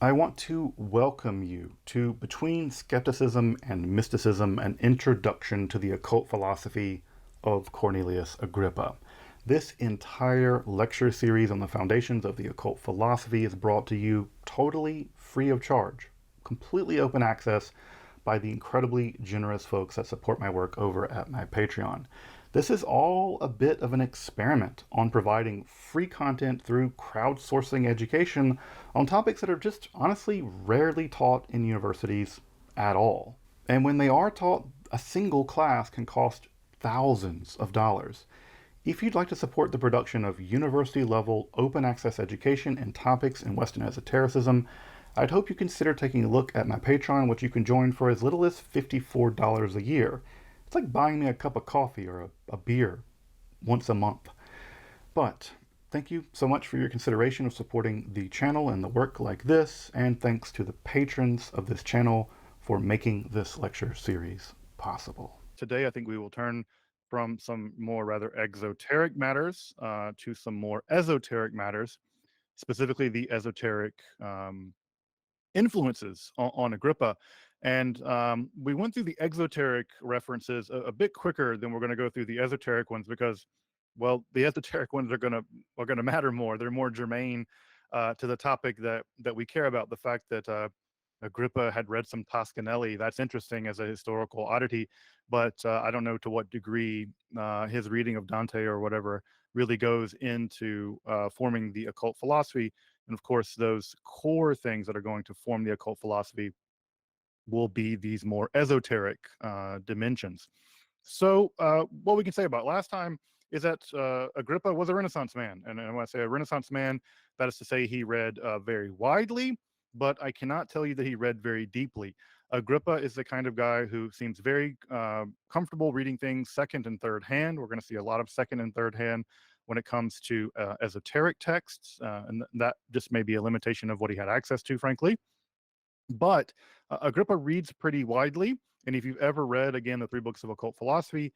I want to welcome you to Between Skepticism and Mysticism, an introduction to the occult philosophy of Cornelius Agrippa. This entire lecture series on the foundations of the occult philosophy is brought to you totally free of charge, completely open access by the incredibly generous folks that support my work over at my Patreon. This is all a bit of an experiment on providing free content through crowdsourcing education on topics that are just honestly rarely taught in universities at all. And when they are taught, a single class can cost thousands of dollars. If you'd like to support the production of university level open access education and topics in Western esotericism, I'd hope you consider taking a look at my Patreon, which you can join for as little as $54 a year. It's like buying me a cup of coffee or a beer once a month. But thank you so much for your consideration of supporting the channel and the work like this, and thanks to the patrons of this channel for making this lecture series possible. Today, I think we will turn from some more rather exoteric matters to some more esoteric matters, specifically the esoteric influences on Agrippa. And we went through the exoteric references a bit quicker than we're going to go through the esoteric ones because, well, the esoteric ones are gonna matter more. They're more germane to the topic that we care about. The fact that Agrippa had read some Toscanelli, that's interesting as a historical oddity, but I don't know to what degree his reading of Dante or whatever really goes into forming the occult philosophy. And of course, those core things that are going to form the occult philosophy will be these more esoteric dimensions. So what we can say about last time is that Agrippa was a Renaissance man. And when I say a Renaissance man, that is to say he read very widely, but I cannot tell you that he read very deeply. Agrippa is the kind of guy who seems very comfortable reading things second and third hand. We're going to see a lot of second and third hand when it comes to esoteric texts, and that just may be a limitation of what he had access to, frankly. But Agrippa reads pretty widely. And if you've ever read, again, the three books of occult philosophy,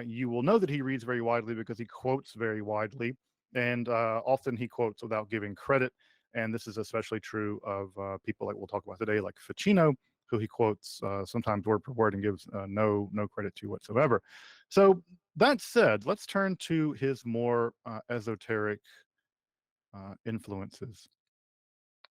you will know that he reads very widely because he quotes very widely. And often he quotes without giving credit. And this is especially true of people like we'll talk about today, like Ficino, who he quotes sometimes word for word and gives no credit to whatsoever. So that said, let's turn to his more esoteric influences.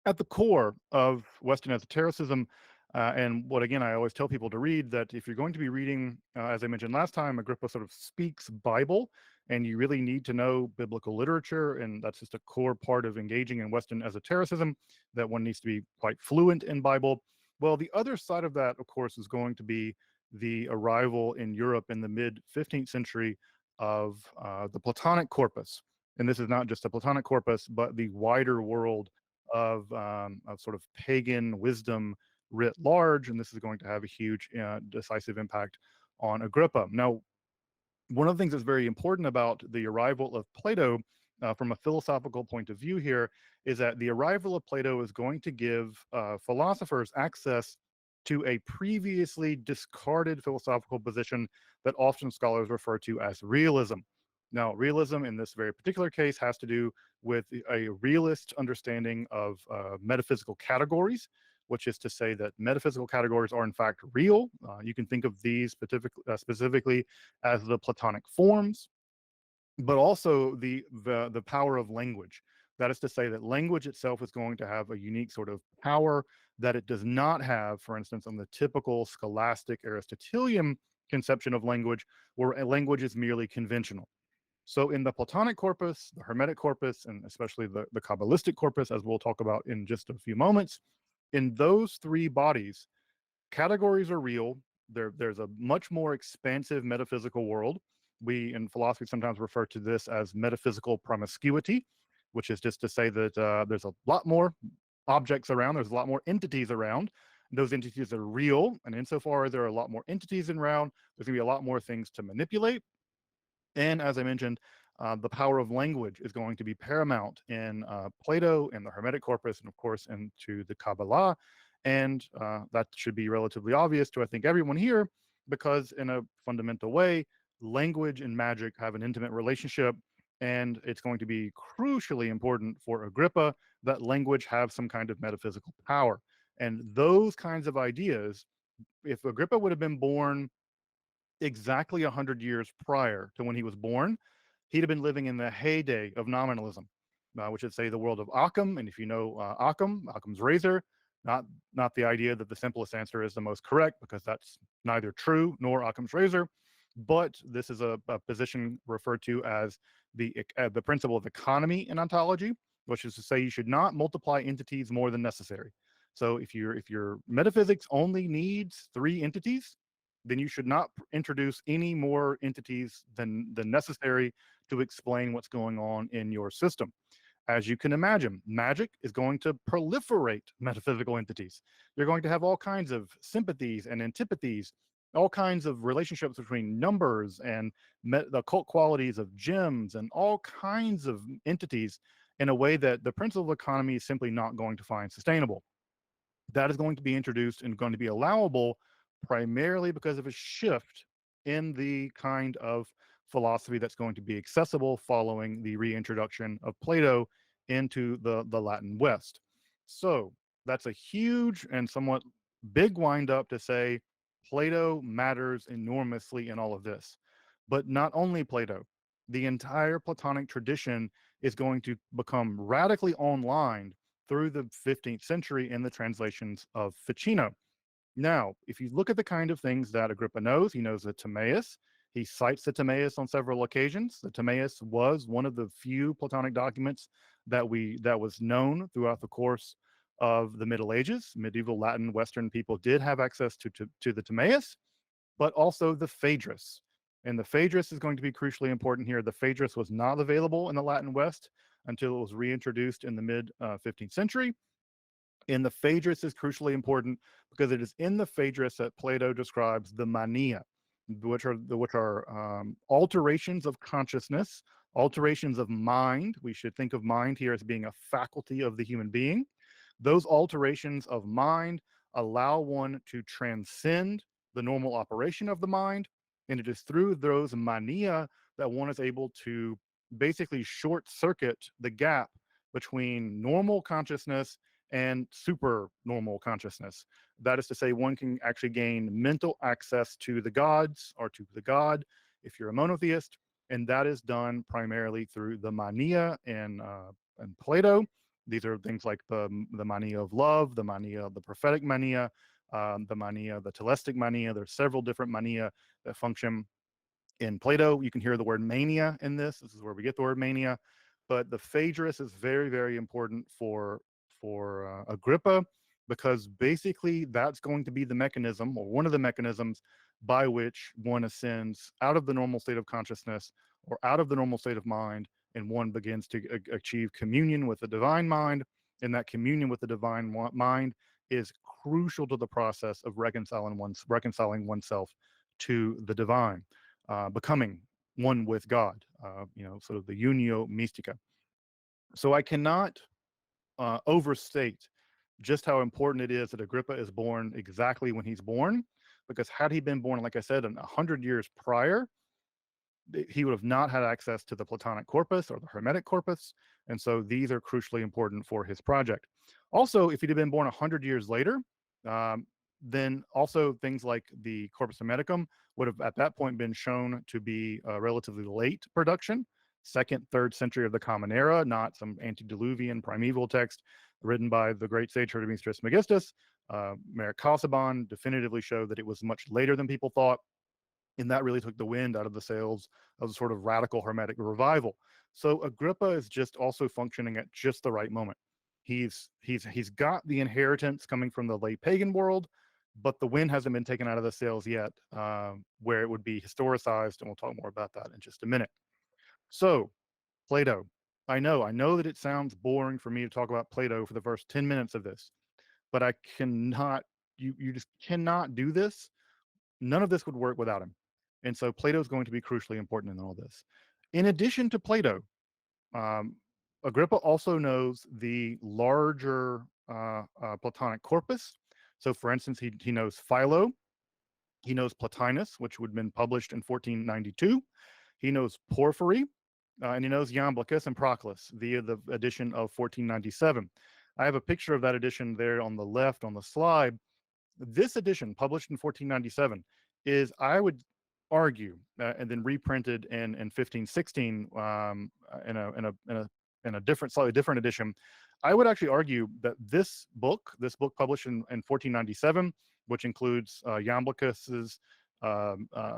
At the core of Western esotericism, and what again I always tell people to read, that if you're going to be reading, as I mentioned last time, Agrippa sort of speaks Bible, and you really need to know biblical literature, and that's just a core part of engaging in Western esotericism, that one needs to be quite fluent in Bible. Well, the other side of that, of course, is going to be the arrival in Europe in the mid 15th century of the Platonic corpus. And this is not just the Platonic corpus, but the wider world of sort of pagan wisdom writ large, and this is going to have a huge, decisive impact on Agrippa. Now, one of the things that's very important about the arrival of Plato, from a philosophical point of view here, is that the arrival of Plato is going to give philosophers access to a previously discarded philosophical position that often scholars refer to as realism. Now, realism in this very particular case has to do with a realist understanding of metaphysical categories, which is to say that metaphysical categories are in fact real. You can think of these specifically as the Platonic forms, but also the power of language. That is to say that language itself is going to have a unique sort of power that it does not have, for instance, on the typical scholastic Aristotelian conception of language, where a language is merely conventional. So in the Platonic corpus, the Hermetic corpus, and especially the Kabbalistic corpus, as we'll talk about in just a few moments, in those three bodies, categories are real. There's a much more expansive metaphysical world. We in philosophy sometimes refer to this as metaphysical promiscuity, which is just to say that there's a lot more objects around, there's a lot more entities around. Those entities are real, and insofar as there are a lot more entities around, there's going to be a lot more things to manipulate. And as I mentioned, the power of language is going to be paramount in Plato and the Hermetic corpus, and of course into the Kabbalah. And that should be relatively obvious to, I think, everyone here, because in a fundamental way, language and magic have an intimate relationship. And it's going to be crucially important for Agrippa that language have some kind of metaphysical power. And those kinds of ideas, if Agrippa would have been born exactly 100 years prior to when he was born, he'd have been living in the heyday of nominalism, which is, say, the world of Occam. And if you know Occam's razor, not not the idea that the simplest answer is the most correct, because that's neither true nor Occam's razor, but this is a position referred to as the principle of economy in ontology, which is to say you should not multiply entities more than necessary. So if your metaphysics only needs 3 entities, then you should not introduce any more entities than necessary to explain what's going on in your system. As you can imagine, magic is going to proliferate metaphysical entities. You're going to have all kinds of sympathies and antipathies, all kinds of relationships between numbers and the occult qualities of gems and all kinds of entities in a way that the principle of economy is simply not going to find sustainable. That is going to be introduced and going to be allowable primarily because of a shift in the kind of philosophy that's going to be accessible following the reintroduction of Plato into the Latin West. So that's a huge and somewhat big wind up to say Plato matters enormously in all of this. But not only Plato, the entire Platonic tradition is going to become radically online through the 15th century in the translations of Ficino. Now, if you look at the kind of things that Agrippa knows, he knows the Timaeus. He cites the Timaeus on several occasions. The Timaeus was one of the few Platonic documents that was known throughout the course of the Middle Ages. Medieval Latin Western people did have access to the Timaeus, but also the Phaedrus. And the Phaedrus is going to be crucially important here. The Phaedrus was not available in the Latin West until it was reintroduced in the mid 15th century. And the Phaedrus is crucially important because it is in the Phaedrus that Plato describes the mania, which are alterations of consciousness, alterations of mind. We should think of mind here as being a faculty of the human being. Those alterations of mind allow one to transcend the normal operation of the mind, and it is through those mania that one is able to basically short circuit the gap between normal consciousness and super normal consciousness. That is to say, one can actually gain mental access to the gods or to the god if you're a monotheist, and that is done primarily through the mania in Plato. These are things like the mania of love, the mania of the prophetic mania, the mania, the telestic mania. There's several different mania that function in Plato. You can hear the word mania in this. This is where we get the word mania. But the Phaedrus is very, very important for Agrippa, because basically that's going to be the mechanism, or one of the mechanisms, by which one ascends out of the normal state of consciousness or out of the normal state of mind, and one begins to achieve communion with the divine mind. And that communion with the divine mind is crucial to the process of reconciling oneself to the divine, becoming one with God, sort of the unio mystica. So I cannot overstate just how important it is that Agrippa is born exactly when he's born, because had he been born, like I said, 100 years prior, he would have not had access to the Platonic corpus or the Hermetic corpus. And so these are crucially important for his project. Also, if he'd have been born 100 years later, then also things like the Corpus Hermeticum would have at that point been shown to be a relatively late production, second, third century of the Common Era, not some antediluvian primeval text written by the great sage Trithemius Trismegistus. Merrick Casaubon definitively showed that it was much later than people thought, and that really took the wind out of the sails of the sort of radical Hermetic revival. So Agrippa is just also functioning at just the right moment. He's got the inheritance coming from the late pagan world, but the wind hasn't been taken out of the sails yet, where it would be historicized, and we'll talk more about that in just a minute. So Plato, I know that it sounds boring for me to talk about Plato for the first 10 minutes of this, but I cannot, you just cannot do this. None of this would work without him. And so Plato is going to be crucially important in all this. In addition to Plato, um, Agrippa also knows the larger Platonic corpus. So, for instance, he knows Philo, he knows Plotinus, which would have been published in 1492. He knows Porphyry, and he knows Iamblichus and Proclus via the edition of 1497. I have a picture of that edition there on the left on the slide. This edition, published in 1497, is, I would argue, and then reprinted in 1516 in a different, slightly different edition. I would actually argue that this book published in 1497, which includes Iamblichus's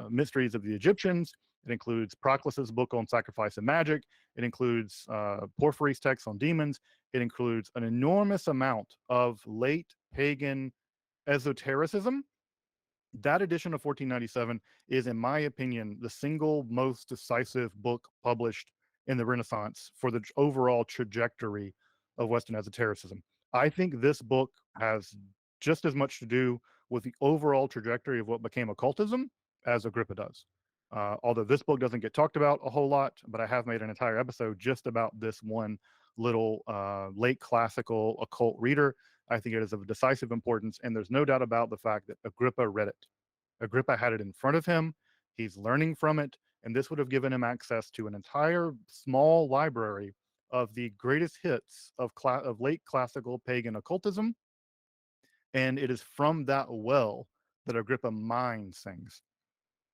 Mysteries of the Egyptians. It includes Proclus's book on sacrifice and magic. It includes Porphyry's text on demons. It includes an enormous amount of late pagan esotericism. That edition of 1497 is, in my opinion, the single most decisive book published in the Renaissance for the overall trajectory of Western esotericism. I think this book has just as much to do with the overall trajectory of what became occultism as Agrippa does. Although this book doesn't get talked about a whole lot, but I have made an entire episode just about this one little late classical occult reader. I think it is of decisive importance, and there's no doubt about the fact that Agrippa read it. Agrippa had it in front of him. He's learning from it, and this would have given him access to an entire small library of the greatest hits of late classical pagan occultism. And it is from that well that Agrippa mines things.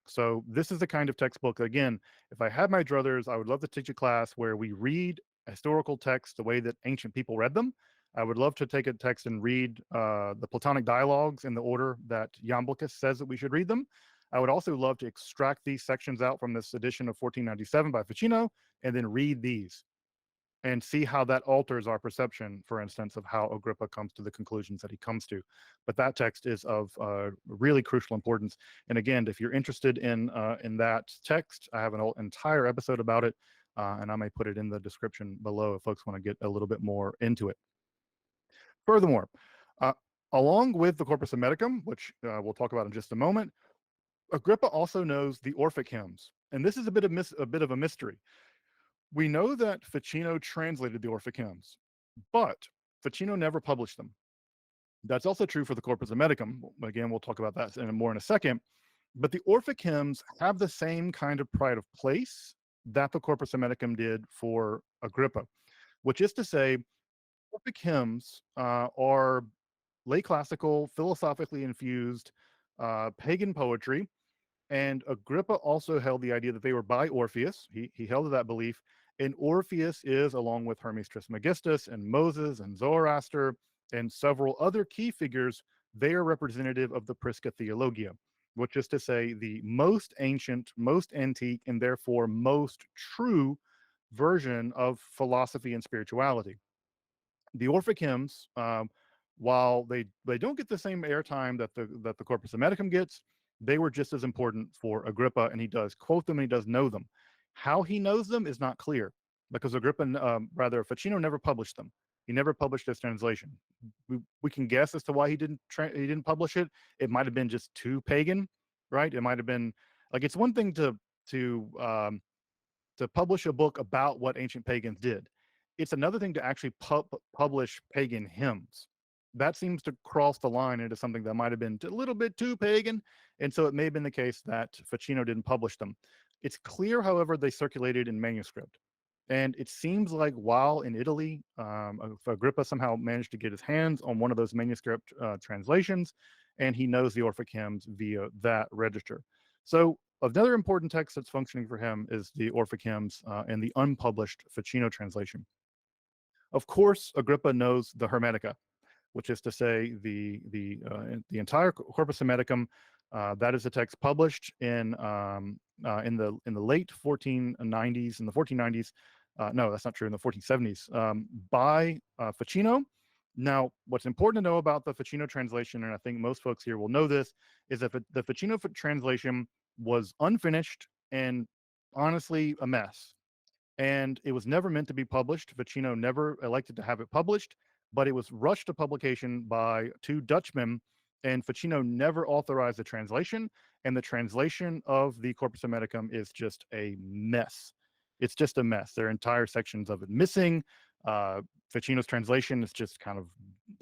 So this is the kind of textbook, again, if I had my druthers, I would love to teach a class where we read historical texts the way that ancient people read them. I would love to take a text and read the Platonic dialogues in the order that Iamblichus says that we should read them. I would also love to extract these sections out from this edition of 1497 by Ficino and then read these and see how that alters our perception, for instance, of how Agrippa comes to the conclusions that he comes to. But that text is of really crucial importance. And again, if you're interested in that text, I have an entire episode about it, and I may put it in the description below if folks want to get a little bit more into it. Furthermore, uh, along with the Corpus Hermeticum, which we'll talk about in just a moment, Agrippa also knows the Orphic hymns, and this is a bit of a mystery. We know that Ficino translated the Orphic hymns, but Ficino never published them. That's also true for the Corpus Hermeticum. Again, we'll talk about that more in a second. But the Orphic hymns have the same kind of pride of place that the Corpus Hermeticum did for Agrippa, which is to say, Orphic hymns are late classical, philosophically infused pagan poetry. And Agrippa also held the idea that they were by Orpheus. He held to that belief. And Orpheus is, along with Hermes Trismegistus and Moses and Zoroaster and several other key figures, they are representative of the Prisca Theologia, which is to say the most ancient, most antique, and therefore most true version of philosophy and spirituality. The Orphic hymns, while they don't get the same airtime that the Corpus Hermeticum gets, they were just as important for Agrippa, and he does quote them and he does know them. How he knows them is not clear because rather Ficino never published them. He never published this translation. We can guess as to why he didn't publish it. It might have been just too pagan, right? It might have been like, it's one thing to publish a book about what ancient pagans did. It's another thing to actually publish pagan hymns. That seems to cross the line into something that might have been a little bit too pagan, and so it may have been the case that Ficino didn't publish them. It's clear, however, they circulated in manuscript. And it seems like while in Italy, Agrippa somehow managed to get his hands on one of those manuscript translations, and he knows the Orphic hymns via that register. So another important text that's functioning for him is the Orphic hymns and the unpublished Ficino translation. Of course, Agrippa knows the Hermetica, which is to say the entire Corpus Hermeticum. That is a text published in the late 1490s, in the 1490s. No, that's not true. In the 1470s, by Ficino. Now, what's important to know about the Ficino translation, and I think most folks here will know this, is that the Ficino translation was unfinished and honestly a mess. And it was never meant to be published. Ficino never elected to have it published, but it was rushed to publication by two Dutchmen, and Ficino never authorized the translation. And the translation of the Corpus Hermeticum is just a mess. It's just a mess. There are entire sections of it missing. Ficino's translation is just kind of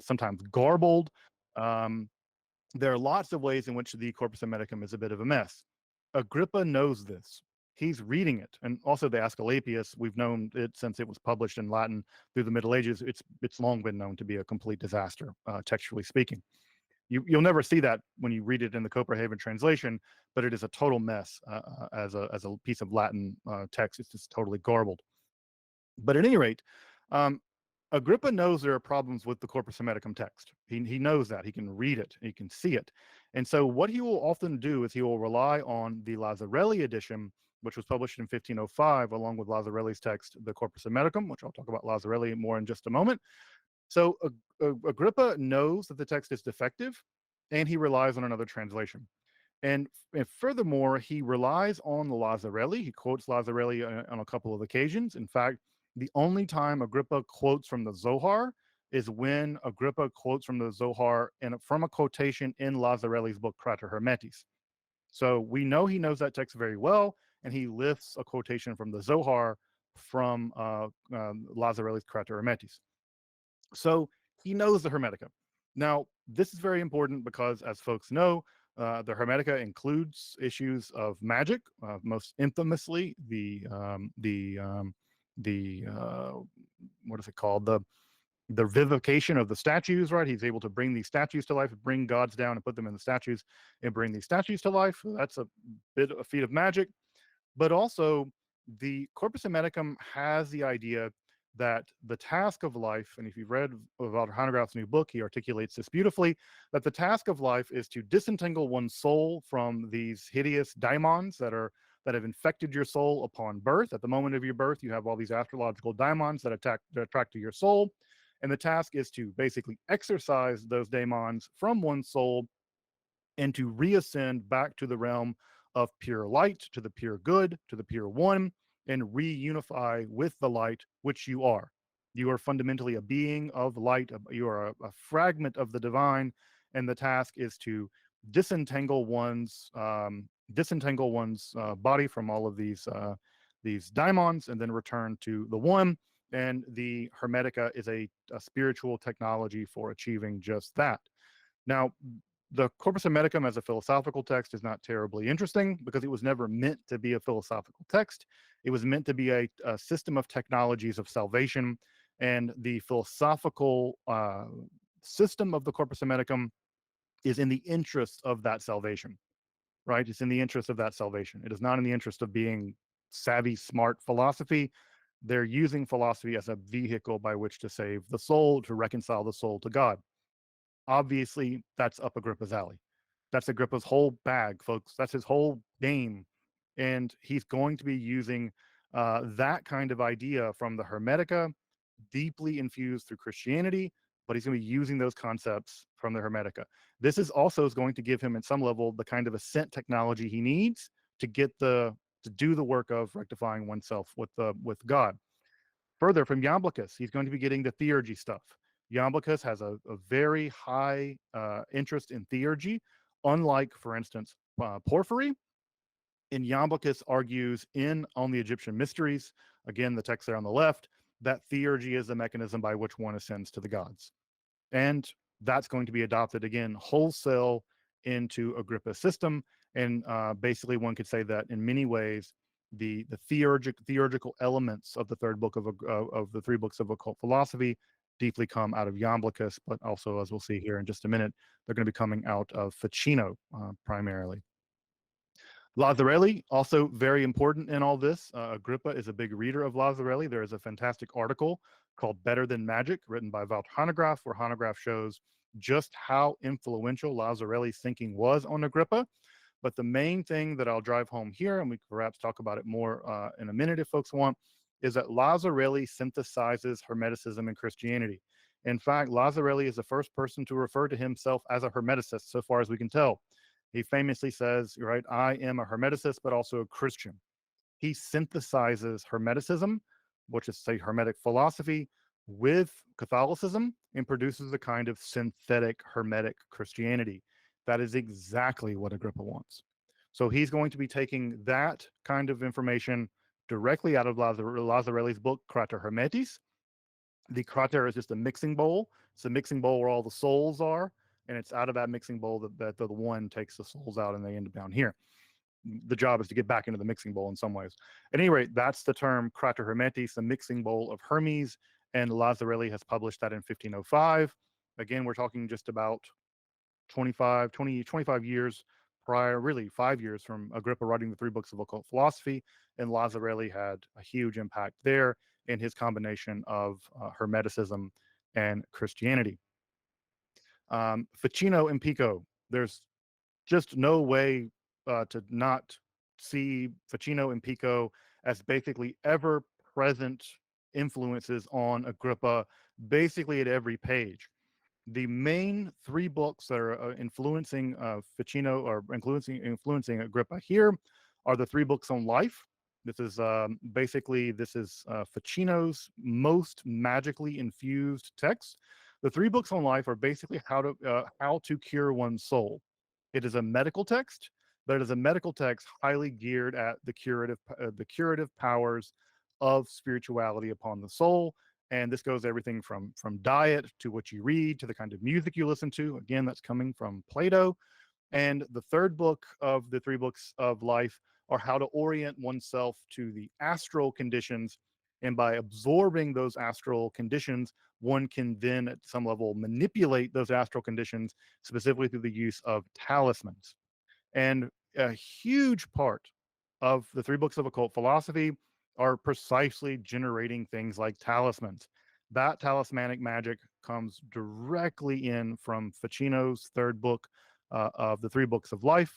sometimes garbled. There are lots of ways in which the Corpus Hermeticum is a bit of a mess. Agrippa knows this. he's reading it. And also the Asclepius, we've known it since it was published in Latin through the Middle Ages. It's long been known to be a complete disaster, textually speaking. You'll never see that when you read it in the Copenhagen translation, but it is a total mess as a piece of Latin text. It's just totally garbled. But at any rate, um, Agrippa knows there are problems with the Corpus Hermeticum text. He knows that. He can read it. He can see it. And so what he will often do is he will rely on the Lazzarelli edition, which was published in 1505, along with Lazzarelli's text, the Corpus Hermeticum, which I'll talk about Lazzarelli more in just a moment. So Agrippa knows that the text is defective, and he relies on another translation. And furthermore, he relies on Lazzarelli. He quotes Lazzarelli on a couple of occasions. In fact, the only time Agrippa quotes from the Zohar is when Agrippa quotes from the Zohar and from a quotation in Lazzarelli's book Crater Hermetis. So we know he knows that text very well, and he lifts a quotation from the Zohar from Lazzarelli's Crater Hermetis. So he knows the Hermetica. Now, this is very important because, as folks know, the Hermetica includes issues of magic, most infamously what is it called? The vivification of the statues, right? He's able to bring these statues to life, bring gods down and put them in the statues and bring these statues to life. So that's a feat of magic. But also, the Corpus Hermeticum has the idea that the task of life, and if you've read about Hanegraaff's new book, he articulates this beautifully, that the task of life is to disentangle one's soul from these hideous daimons that have infected your soul upon birth. At the moment of your birth, you have all these astrological daimons that attract to your soul. And the task is to basically exorcise those daimons from one's soul and to reascend back to the realm of pure light, to the pure good, to the pure one, and reunify with the light which you are. You are fundamentally a being of light. You are a fragment of the divine, and the task is to disentangle one's body from all of these daimons, and then return to the one. And the Hermetica is a spiritual technology for achieving just that. Now, the Corpus Hermeticum as a philosophical text is not terribly interesting because it was never meant to be a philosophical text. It was meant to be a system of technologies of salvation, and the philosophical system of the Corpus Hermeticum is in the interest of that salvation, right? It's in the interest of that salvation. It is not in the interest of being savvy, smart philosophy. They're using philosophy as a vehicle by which to save the soul, to reconcile the soul to God. Obviously, that's up Agrippa's alley. That's Agrippa's whole bag, folks. That's his whole game. And he's going to be using that kind of idea from the Hermetica, deeply infused through Christianity, but he's going to be using those concepts from the Hermetica. This is also going to give him, at some level, the kind of ascent technology he needs to do the work of rectifying oneself with God. Further, from Iamblichus, he's going to be getting the theurgy stuff. Iamblichus has a very high interest in theurgy, unlike, for instance, Porphyry. And Iamblichus argues on the Egyptian mysteries, again, the text there on the left, that theurgy is the mechanism by which one ascends to the gods. And that's going to be adopted again wholesale into Agrippa's system. And basically, one could say that in many ways, the theurgical elements of the third book of the three books of occult philosophy deeply come out of Iamblichus, but also, as we'll see here in just a minute, they're going to be coming out of Ficino primarily. Lazzarelli, also very important in all this. Agrippa is a big reader of Lazzarelli. There is a fantastic article called Better Than Magic, written by Walt Hanegraaff, where Hanegraaff shows just how influential Lazzarelli's thinking was on Agrippa. But the main thing that I'll drive home here, and we can perhaps talk about it more in a minute if folks want, is that Lazzarelli synthesizes Hermeticism and Christianity. In fact, Lazzarelli is the first person to refer to himself as a Hermeticist, so far as we can tell. He famously says, right, I am a Hermeticist, but also a Christian. He synthesizes Hermeticism, which is, say, Hermetic philosophy, with Catholicism and produces a kind of synthetic Hermetic Christianity. That is exactly what Agrippa wants. So he's going to be taking that kind of information directly out of Lazzarelli's book, Crater Hermetis. The crater is just a mixing bowl. It's a mixing bowl where all the souls are, and it's out of that mixing bowl that the one takes the souls out and they end up down here. the job is to get back into the mixing bowl in some ways. At any rate, that's the term Crater Hermetis, the mixing bowl of Hermes, and Lazzarelli has published that in 1505. Again, we're talking just about 25 years prior, really 5 years from Agrippa writing the three books of occult philosophy, and Lazzarelli had a huge impact there in his combination of Hermeticism and Christianity. Ficino and Pico, there's just no way to not see Ficino and Pico as basically ever present influences on Agrippa, basically at every page. The main three books that are influencing Ficino or influencing Agrippa here are the three books on life. This is Ficino's most magically infused text. The three books on life are basically how to cure one's soul. It is a medical text, but it is a medical text highly geared at the curative powers of spirituality upon the soul. And this goes everything from diet to what you read to the kind of music you listen to. Again, that's coming from Plato. And the third book of the three books of life are how to orient oneself to the astral conditions. And by absorbing those astral conditions, one can then at some level manipulate those astral conditions, specifically through the use of talismans. And a huge part of the three books of occult philosophy are precisely generating things like talismans. That talismanic magic comes directly in from Ficino's third book of the three books of life.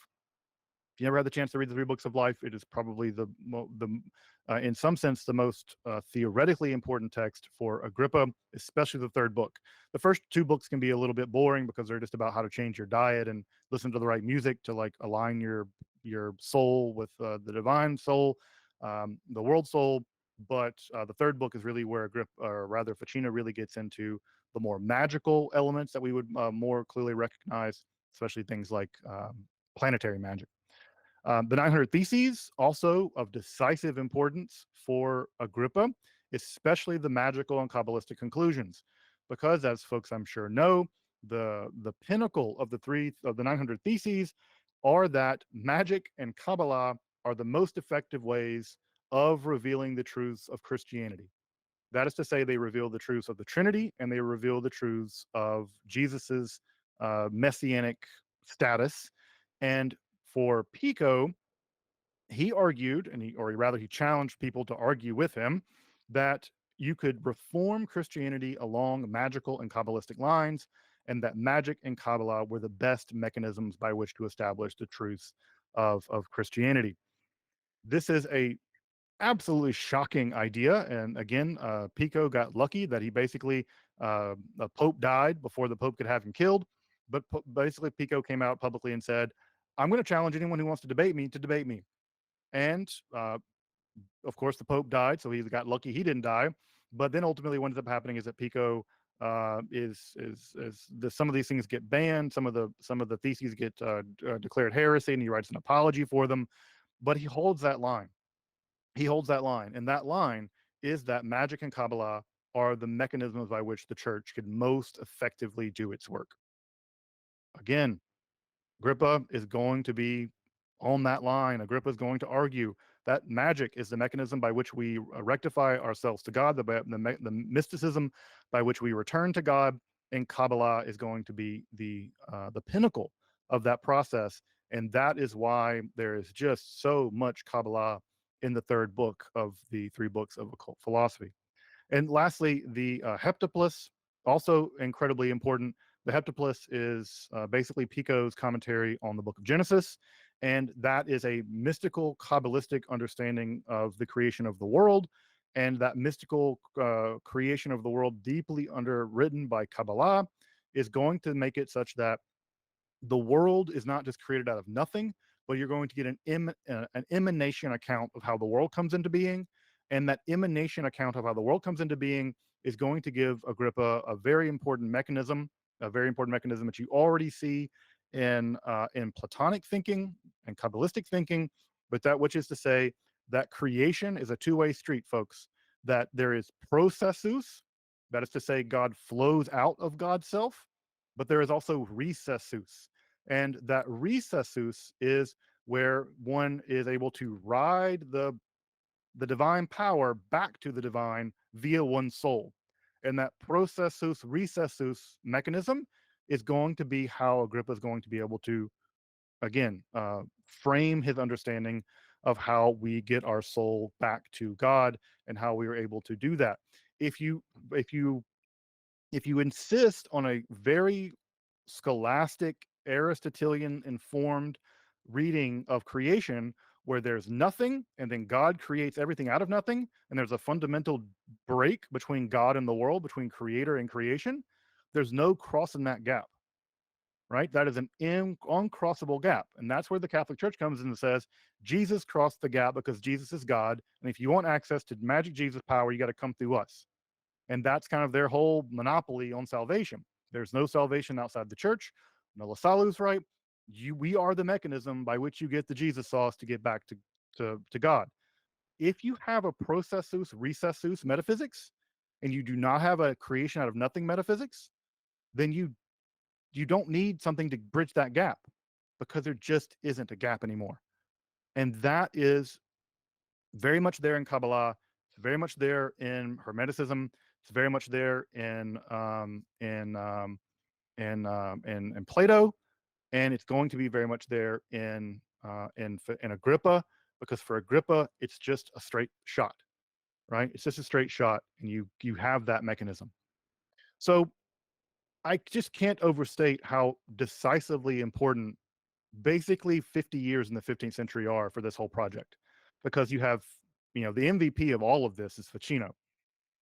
If you never had the chance to read the three books of life, it is probably in some sense, the most theoretically important text for Agrippa, especially the third book. The first two books can be a little bit boring because they're just about how to change your diet and listen to the right music to like align your soul with the divine soul, the world soul. But the third book is really where Agrippa, or rather Ficino, really gets into the more magical elements that we would more clearly recognize, especially things like planetary magic. The 900 Theses, also of decisive importance for Agrippa, especially the magical and Kabbalistic conclusions, because as folks I'm sure know, the pinnacle of the 900 Theses are that magic and Kabbalah are the most effective ways of revealing the truths of Christianity. That is to say, they reveal the truths of the Trinity and they reveal the truths of Jesus's messianic status. And for Pico, he argued, or he challenged people to argue with him, that you could reform Christianity along magical and Kabbalistic lines, and that magic and Kabbalah were the best mechanisms by which to establish the truths of Christianity. This is a absolutely shocking idea, and again, Pico got lucky that he basically the Pope died before the Pope could have him killed. But basically, Pico came out publicly and said, "I'm going to challenge anyone who wants to debate me." And of course, the Pope died, so he got lucky he didn't die. But then ultimately, what ends up happening is that Pico some of these things get banned, some of the theses get declared heresy, and he writes an apology for them. But he holds that line. He holds that line, and that line is that magic and Kabbalah are the mechanisms by which the church could most effectively do its work. Again, Agrippa is going to be on that line. Agrippa is going to argue that magic is the mechanism by which we rectify ourselves to God, the mysticism by which we return to God, and Kabbalah is going to be the pinnacle of that process. And that is why there is just so much Kabbalah in the third book of the three books of occult philosophy. And lastly, the heptaplas, also incredibly important. The heptaplas is basically Pico's commentary on the book of Genesis, and that is a mystical Kabbalistic understanding of the creation of the world, and that mystical creation of the world, deeply underwritten by Kabbalah, is going to make it such that the world is not just created out of nothing, but you're going to get an emanation account of how the world comes into being. And that emanation account of how the world comes into being is going to give Agrippa a very important mechanism that you already see in Platonic thinking and Kabbalistic thinking, but that which is to say that creation is a two-way street, folks. That there is processus, that is to say God flows out of God's self, but there is also recessus. And that recessus is where one is able to ride the divine power back to the divine via one's soul. And that processus recessus mechanism is going to be how Agrippa is going to be able to, again, frame his understanding of how we get our soul back to God and how we are able to do that. If you if you if you insist on a very scholastic Aristotelian informed reading of creation where there's nothing and then God creates everything out of nothing, and there's a fundamental break between God and the world, between creator and creation, there's no crossing that gap, right? That is an uncrossable gap. And that's where the Catholic Church comes in and says, Jesus crossed the gap because Jesus is God. And if you want access to magic Jesus power, you got to come through us. And that's kind of their whole monopoly on salvation. There's no salvation outside the church. No Lasallu's right. We are the mechanism by which you get the Jesus sauce to get back to God. If you have a processus recessus metaphysics and you do not have a creation out of nothing metaphysics, then you don't need something to bridge that gap because there just isn't a gap anymore. And that is very much there in Kabbalah. It's very much there in Hermeticism. It's very much there in Plato, and it's going to be very much there in Agrippa, because for Agrippa it's just a straight shot, right? It's just a straight shot, and you have that mechanism. So I just can't overstate how decisively important basically 50 years in the 15th century are for this whole project, because you have, the MVP of all of this is Ficino.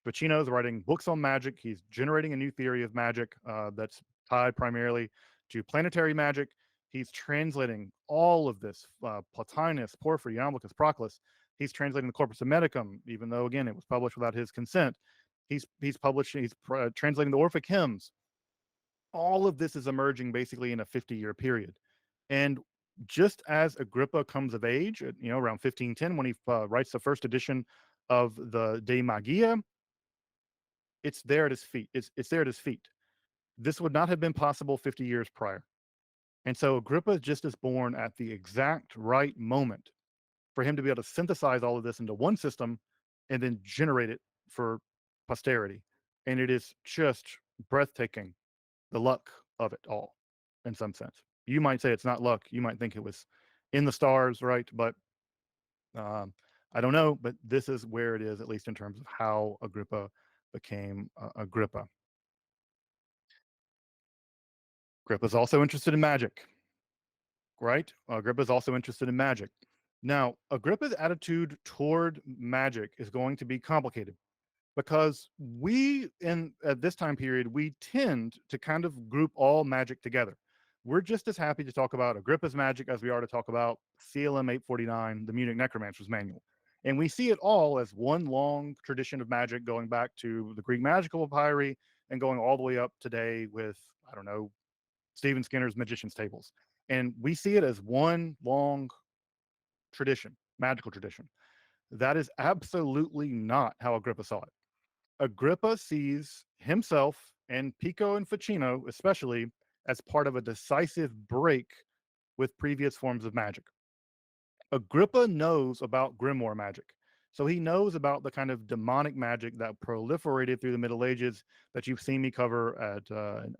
Ficino is writing books on magic. He's generating a new theory of magic that's tied primarily to planetary magic. He's translating all of this, Plotinus, Porphyry, Iamblichus, Proclus. He's translating the Corpus Hermeticum, even though again it was published without his consent. He's translating the Orphic hymns. All of this is emerging basically in a 50-year period. And just as Agrippa comes of age, around 1510, when he writes the first edition of the De Magia, it's there at his feet. It's there at his feet. This would not have been possible 50 years prior. And so Agrippa just is born at the exact right moment for him to be able to synthesize all of this into one system and then generate it for posterity. And it is just breathtaking, the luck of it all, in some sense. You might say it's not luck. You might think it was in the stars, right? But I don't know. But this is where it is, at least in terms of how Agrippa became Agrippa. Agrippa's also interested in magic, right? Agrippa's also interested in magic. Now, Agrippa's attitude toward magic is going to be complicated, because at this time period, we tend to kind of group all magic together. We're just as happy to talk about Agrippa's magic as we are to talk about CLM 849, the Munich Necromancer's Manual. And we see it all as one long tradition of magic going back to the Greek magical papyri and going all the way up today with, I don't know, Stephen Skinner's Magician's Tables. And we see it as one long tradition, magical tradition. That is absolutely not how Agrippa saw it. Agrippa sees himself, and Pico and Ficino especially, as part of a decisive break with previous forms of magic. Agrippa knows about grimoire magic. So he knows about the kind of demonic magic that proliferated through the Middle Ages that you've seen me cover at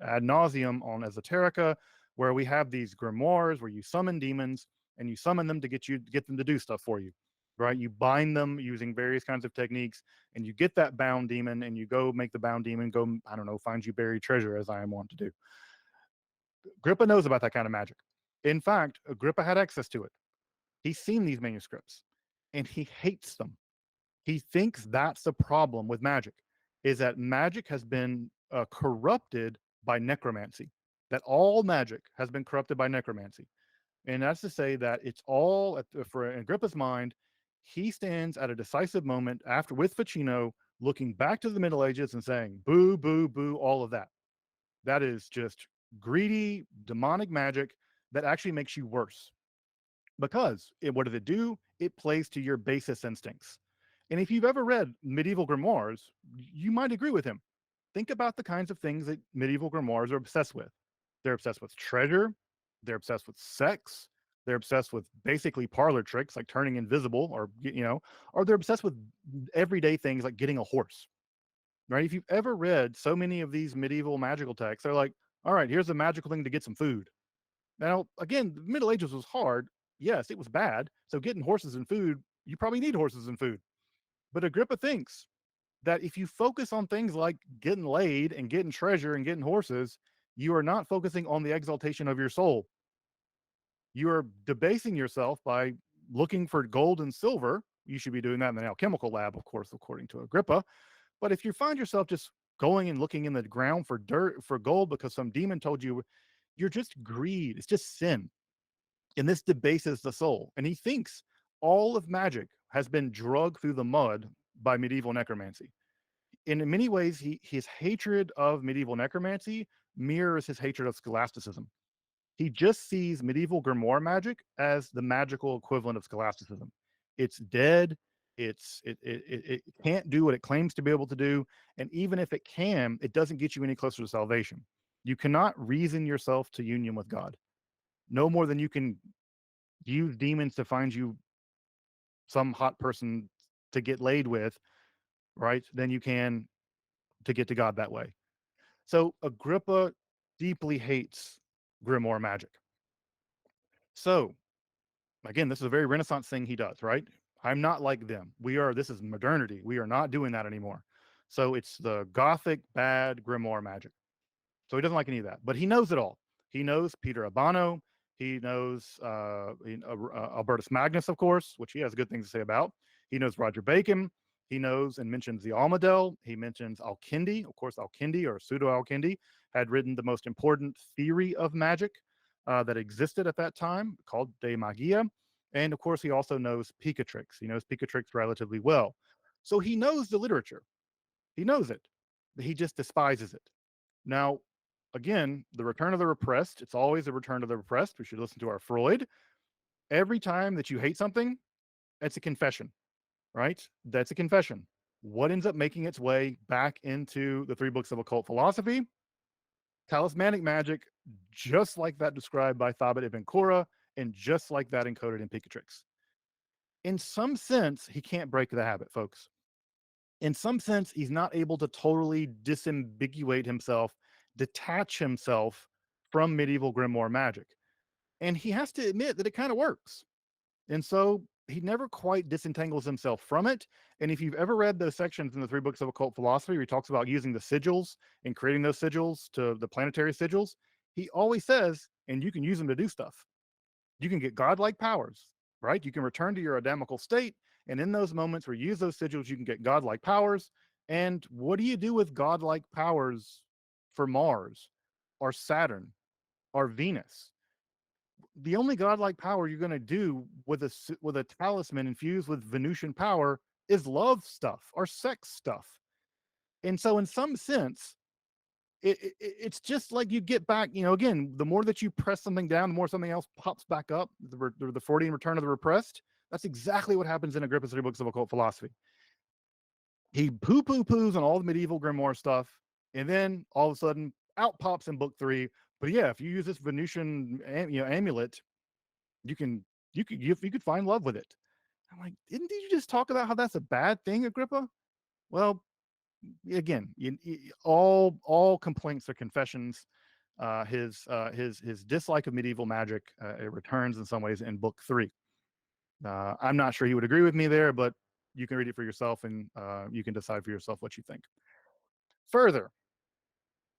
ad nauseum on Esoterica, where we have these grimoires where you summon demons and you summon them to get them to do stuff for you, right? You bind them using various kinds of techniques, and you get that bound demon, and you go make the bound demon go, I don't know, find you buried treasure, as I am wont to do. Agrippa knows about that kind of magic. In fact, Agrippa had access to it. He's seen these manuscripts, and he hates them. He thinks that's the problem with magic, is that magic has been corrupted by necromancy, that all magic has been corrupted by necromancy. And that's to say that it's all, for Agrippa's mind, he stands at a decisive moment after with Ficino, looking back to the Middle Ages and saying, boo, boo, boo, all of that. That is just greedy, demonic magic that actually makes you worse. Because what does it do? It plays to your basest instincts. And if you've ever read medieval grimoires, you might agree with him. Think about the kinds of things that medieval grimoires are obsessed with. They're obsessed with treasure. They're obsessed with sex. They're obsessed with basically parlor tricks like turning invisible, or or they're obsessed with everyday things like getting a horse. Right? If you've ever read so many of these medieval magical texts, they're like, all right, here's a magical thing to get some food. Now, again, the Middle Ages was hard. Yes, it was bad. So getting horses and food, you probably need horses and food. But Agrippa thinks that if you focus on things like getting laid and getting treasure and getting horses, you are not focusing on the exaltation of your soul. You are debasing yourself by looking for gold and silver. You should be doing that in the alchemical lab, of course, according to Agrippa. But if you find yourself just going and looking in the ground for dirt, for gold, because some demon told you, you're just greed. It's just sin. And this debases the soul. And he thinks all of magic has been drugged through the mud by medieval necromancy. And in many ways, his hatred of medieval necromancy mirrors his hatred of scholasticism. He just sees medieval grimoire magic as the magical equivalent of scholasticism. It's dead. It can't do what it claims to be able to do. And even if it can, it doesn't get you any closer to salvation. You cannot reason yourself to union with God, no more than you can use demons to find you some hot person to get laid with, right? Than you can to get to God that way. So Agrippa deeply hates grimoire magic. So again, this is a very Renaissance thing he does, right? I'm not like them. This is modernity. We are not doing that anymore. So it's the Gothic bad grimoire magic. So he doesn't like any of that, but he knows it all. He knows Peter Abano. He knows Albertus Magnus, of course, which he has good things to say about. He knows Roger Bacon. He knows and mentions the Almadel. He mentions Alkindi. Of course, Alkindi or pseudo Alkindi had written the most important theory of magic that existed at that time, called De Magia. And of course, he also knows Picatrix. He knows Picatrix relatively well. So he knows the literature. He knows it. He just despises it. Now, again, the return of the repressed, it's always a return of the repressed. We should listen to our Freud. Every time that you hate something, it's a confession, right? That's a confession. What ends up making its way back into the three books of occult philosophy? Talismanic magic, just like that described by Thabit ibn Qurra, and just like that encoded in Picatrix. In some sense, he can't break the habit, folks. In some sense, he's not able to totally disambiguate himself, detach himself from medieval grimoire magic. And he has to admit that it kind of works. And so he never quite disentangles himself from it. And if you've ever read those sections in the three books of occult philosophy where he talks about using the sigils and creating those sigils to the planetary sigils, he always says, and you can use them to do stuff. You can get godlike powers, right? You can return to your Adamical state. And in those moments where you use those sigils, you can get godlike powers. And what do you do with godlike powers for Mars or Saturn or Venus? The only godlike power you're going to do with a talisman infused with Venusian power is love stuff or sex stuff. And so, in some sense, it's just like you get back. Again, the more that you press something down, the more something else pops back up. The Freudian return of the repressed. That's exactly what happens in Agrippa's three books of occult philosophy. He poo-poo-poos on all the medieval grimoire stuff, and then all of a sudden, out pops in book 3. But yeah, if you use this Venusian amulet, you could find love with it. I'm like, didn't you just talk about how that's a bad thing, Agrippa? Well, again, all complaints are confessions. His dislike of medieval magic it returns in some ways in book 3. I'm not sure he would agree with me there, but you can read it for yourself and you can decide for yourself what you think. Further,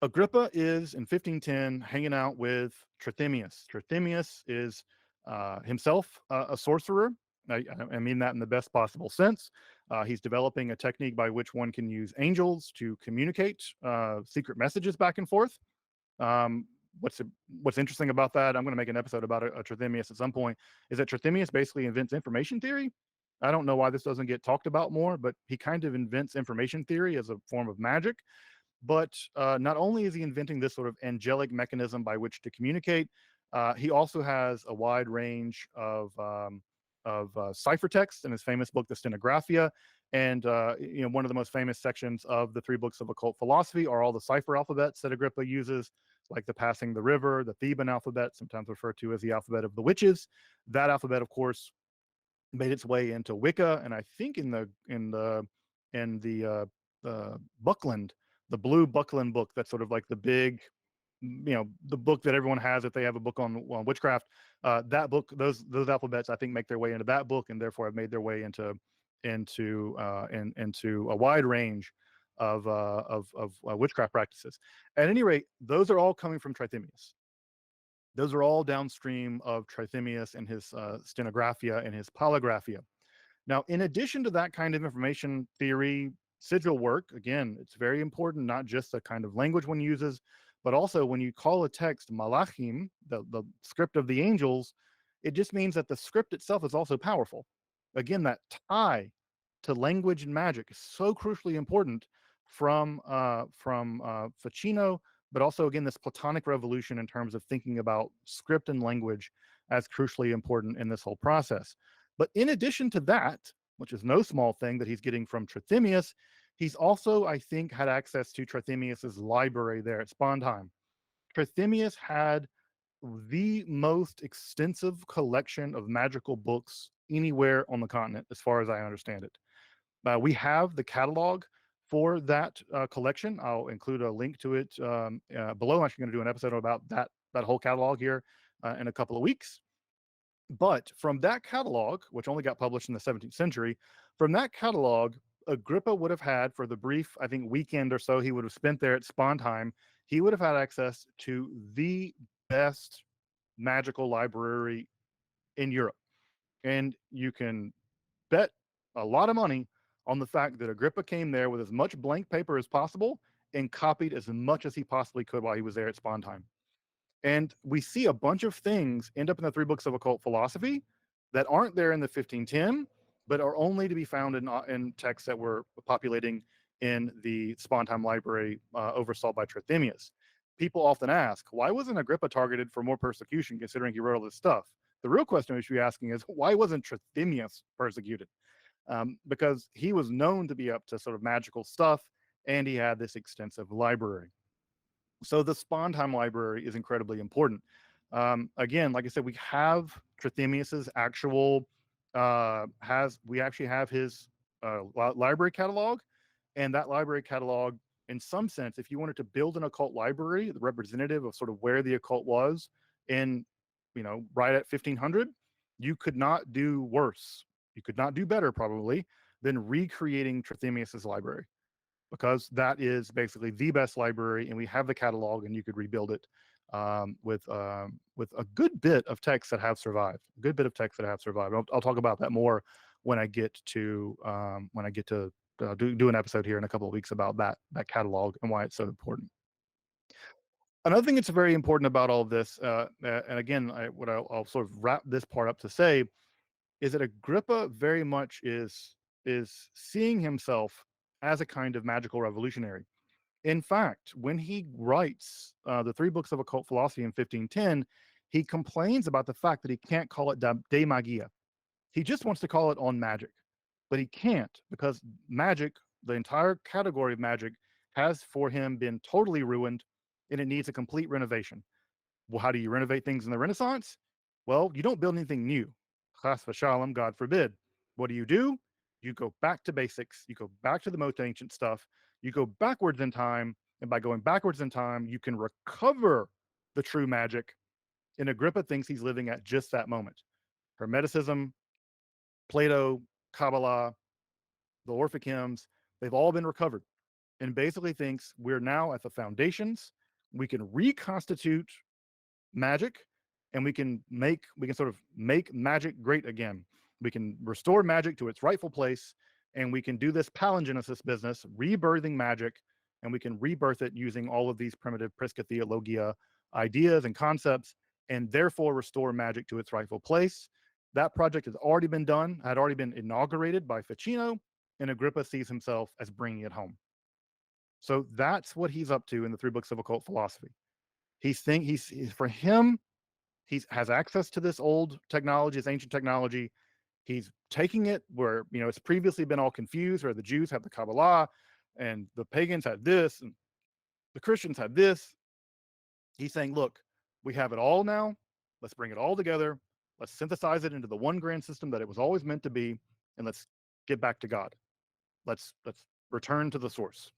Agrippa is in 1510 hanging out with Trithemius. Trithemius is himself a sorcerer. I mean that in the best possible sense. He's developing a technique by which one can use angels to communicate secret messages back and forth. What's interesting about that, I'm going to make an episode about Trithemius at some point, is that Trithemius basically invents information theory. I don't know why this doesn't get talked about more, but he kind of invents information theory as a form of magic. But not only is he inventing this sort of angelic mechanism by which to communicate, he also has a wide range of ciphertext in his famous book, The Stenographia. And one of the most famous sections of the three books of occult philosophy are all the cipher alphabets that Agrippa uses. like the passing the river, the Theban alphabet, sometimes referred to as the alphabet of the witches. That alphabet, of course, made its way into Wicca, and I think in the Buckland, the blue Buckland book, that's sort of like the big, the book that everyone has if they have a book on witchcraft. That book, those alphabets, I think, make their way into that book, and therefore have made their way into a wide range of witchcraft practices. At any rate, those are all coming from Trithemius. Those are all downstream of Trithemius and his stenographia and his polygraphia. Now, in addition to that kind of information theory, sigil work, again, it's very important, not just the kind of language one uses, but also when you call a text malachim, the script of the angels, it just means that the script itself is also powerful. Again, that tie to language and magic is so crucially important from Ficino, but also, again, this Platonic revolution in terms of thinking about script and language as crucially important in this whole process. But in addition to that, which is no small thing that he's getting from Trithemius, he's also, I think, had access to Trithemius's library there at Spondheim. Trithemius had the most extensive collection of magical books anywhere on the continent, as far as I understand it. We have the catalog for that collection. I'll include a link to it below. I'm actually going to do an episode about that whole catalog here in a couple of weeks. But from that catalog, which only got published in the 17th century, from that catalog, Agrippa would have had, for the brief, I think, weekend or so he would have spent there at Spondheim, he would have had access to the best magical library in Europe. And you can bet a lot of money on the fact that Agrippa came there with as much blank paper as possible and copied as much as he possibly could while he was there at Spondheim. And we see a bunch of things end up in the three books of occult philosophy that aren't there in the 1510, but are only to be found in texts that were populating in the Spondheim library oversaw by Trithemius. People often ask, why wasn't Agrippa targeted for more persecution considering he wrote all this stuff? The real question we should be asking is, why wasn't Trithemius persecuted? Because he was known to be up to sort of magical stuff, and he had this extensive library. So the Spondheim library is incredibly important. Again, like I said, we have Trithemius's actual we actually have his library catalog, and that library catalog, in some sense, if you wanted to build an occult library, the representative of sort of where the occult was in, right at 1500, you could not do worse. You could not do better, probably, than recreating Trithemius's library, because that is basically the best library, and we have the catalog, and you could rebuild it with a good bit of texts that have survived. A good bit of texts that have survived. I'll talk about that more when I get to do an episode here in a couple of weeks about that catalog and why it's so important. Another thing that's very important about all of this, and again, I'll sort of wrap this part up to say, is that Agrippa very much is seeing himself as a kind of magical revolutionary. In fact, when he writes the three books of occult philosophy in 1510, he complains about the fact that he can't call it de magia. He just wants to call it on magic, but he can't, because magic, the entire category of magic, has for him been totally ruined, and it needs a complete renovation. Well, how do you renovate things in the Renaissance? Well, you don't build anything new. Chas v'shalom, God forbid. What do? You go back to basics. You go back to the most ancient stuff. You go backwards in time, and by going backwards in time, you can recover the true magic. And Agrippa thinks he's living at just that moment. Hermeticism, Plato, Kabbalah, the Orphic hymns, they've all been recovered, and basically thinks we're now at the foundations. We can reconstitute magic, and we can sort of make magic great again. We can restore magic to its rightful place, and we can do this palingenesis business, rebirthing magic, and we can rebirth it using all of these primitive Prisca Theologia ideas and concepts, and therefore restore magic to its rightful place. That project has already been done, had already been inaugurated by Ficino, and Agrippa sees himself as bringing it home. So that's what he's up to in the three books of occult philosophy. For him, he has access to this old technology, this ancient technology. He's taking it where, it's previously been all confused, where the Jews have the Kabbalah, and the pagans had this, and the Christians had this. He's saying, look, we have it all now. Let's bring it all together. Let's synthesize it into the one grand system that it was always meant to be, and let's get back to God. Let's return to the source.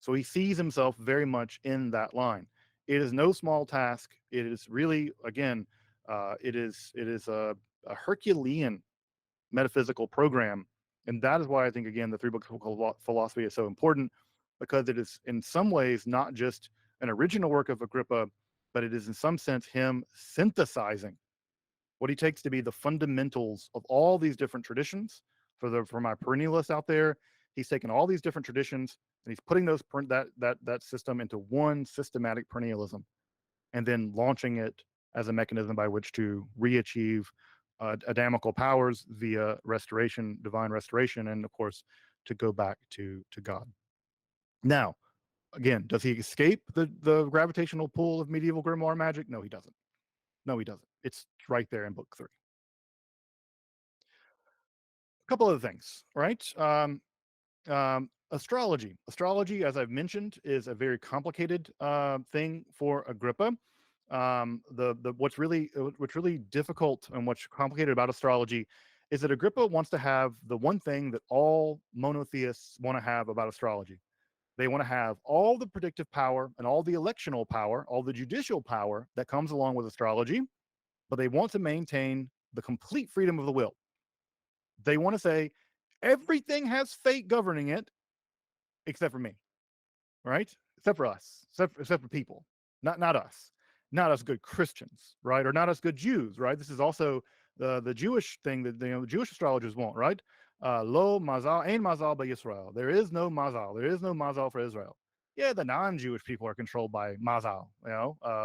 So he sees himself very much in that line. It is no small task. It is really, again, it is a Herculean metaphysical program, and that is why I think again the three books of philosophy is so important, because it is in some ways not just an original work of Agrippa, but it is in some sense him synthesizing what he takes to be the fundamentals of all these different traditions. For my perennialists out there, he's taken all these different traditions and he's putting that system into one systematic perennialism, and then launching it as a mechanism by which to re-achieve Adamical powers via restoration, divine restoration, and of course to go back to God. Now, again, does he escape the gravitational pull of medieval grimoire magic? No, he doesn't. No, he doesn't. It's right there in book 3. A couple other things, right? Astrology. Astrology, as I've mentioned, is a very complicated thing for Agrippa. The what's really difficult and what's complicated about astrology is that Agrippa wants to have the one thing that all monotheists want to have about astrology. They want to have all the predictive power and all the electional power, all the judicial power that comes along with astrology, but they want to maintain the complete freedom of the will. They want to say everything has fate governing it except for me, right? Except for us, except for people, not us, not us good Christians, right? Or not us good Jews, right? This is also the Jewish thing that the Jewish astrologers want, right? Lo mazal ain mazal by Israel. There is no mazal. There is no mazal for Israel. Yeah, the non-Jewish people are controlled by mazal,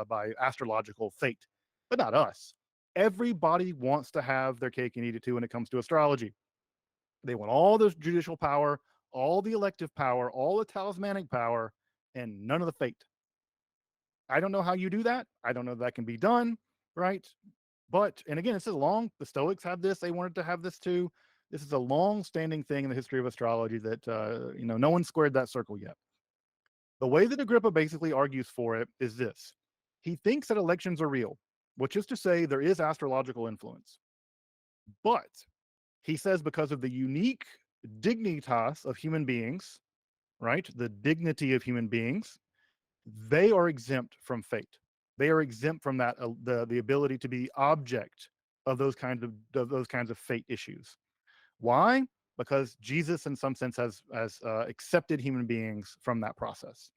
by astrological fate, but not us. Everybody wants to have their cake and eat it too when it comes to astrology. They want all the judicial power, all the elective power, all the talismanic power, and none of the fate. I don't know how you do that. I don't know if that can be done, right? But, and again, this is long. The Stoics had this. They wanted to have this too. This is a long-standing thing in the history of astrology that no one squared that circle yet. The way that Agrippa basically argues for it is this: he thinks that elections are real, which is to say there is astrological influence, but he says because of the unique dignitas of human beings, right? The dignity of human beings, they are exempt from fate. They are exempt from that the ability to be object of those kinds of fate issues. Why? Because Jesus, in some sense, has accepted human beings from that process.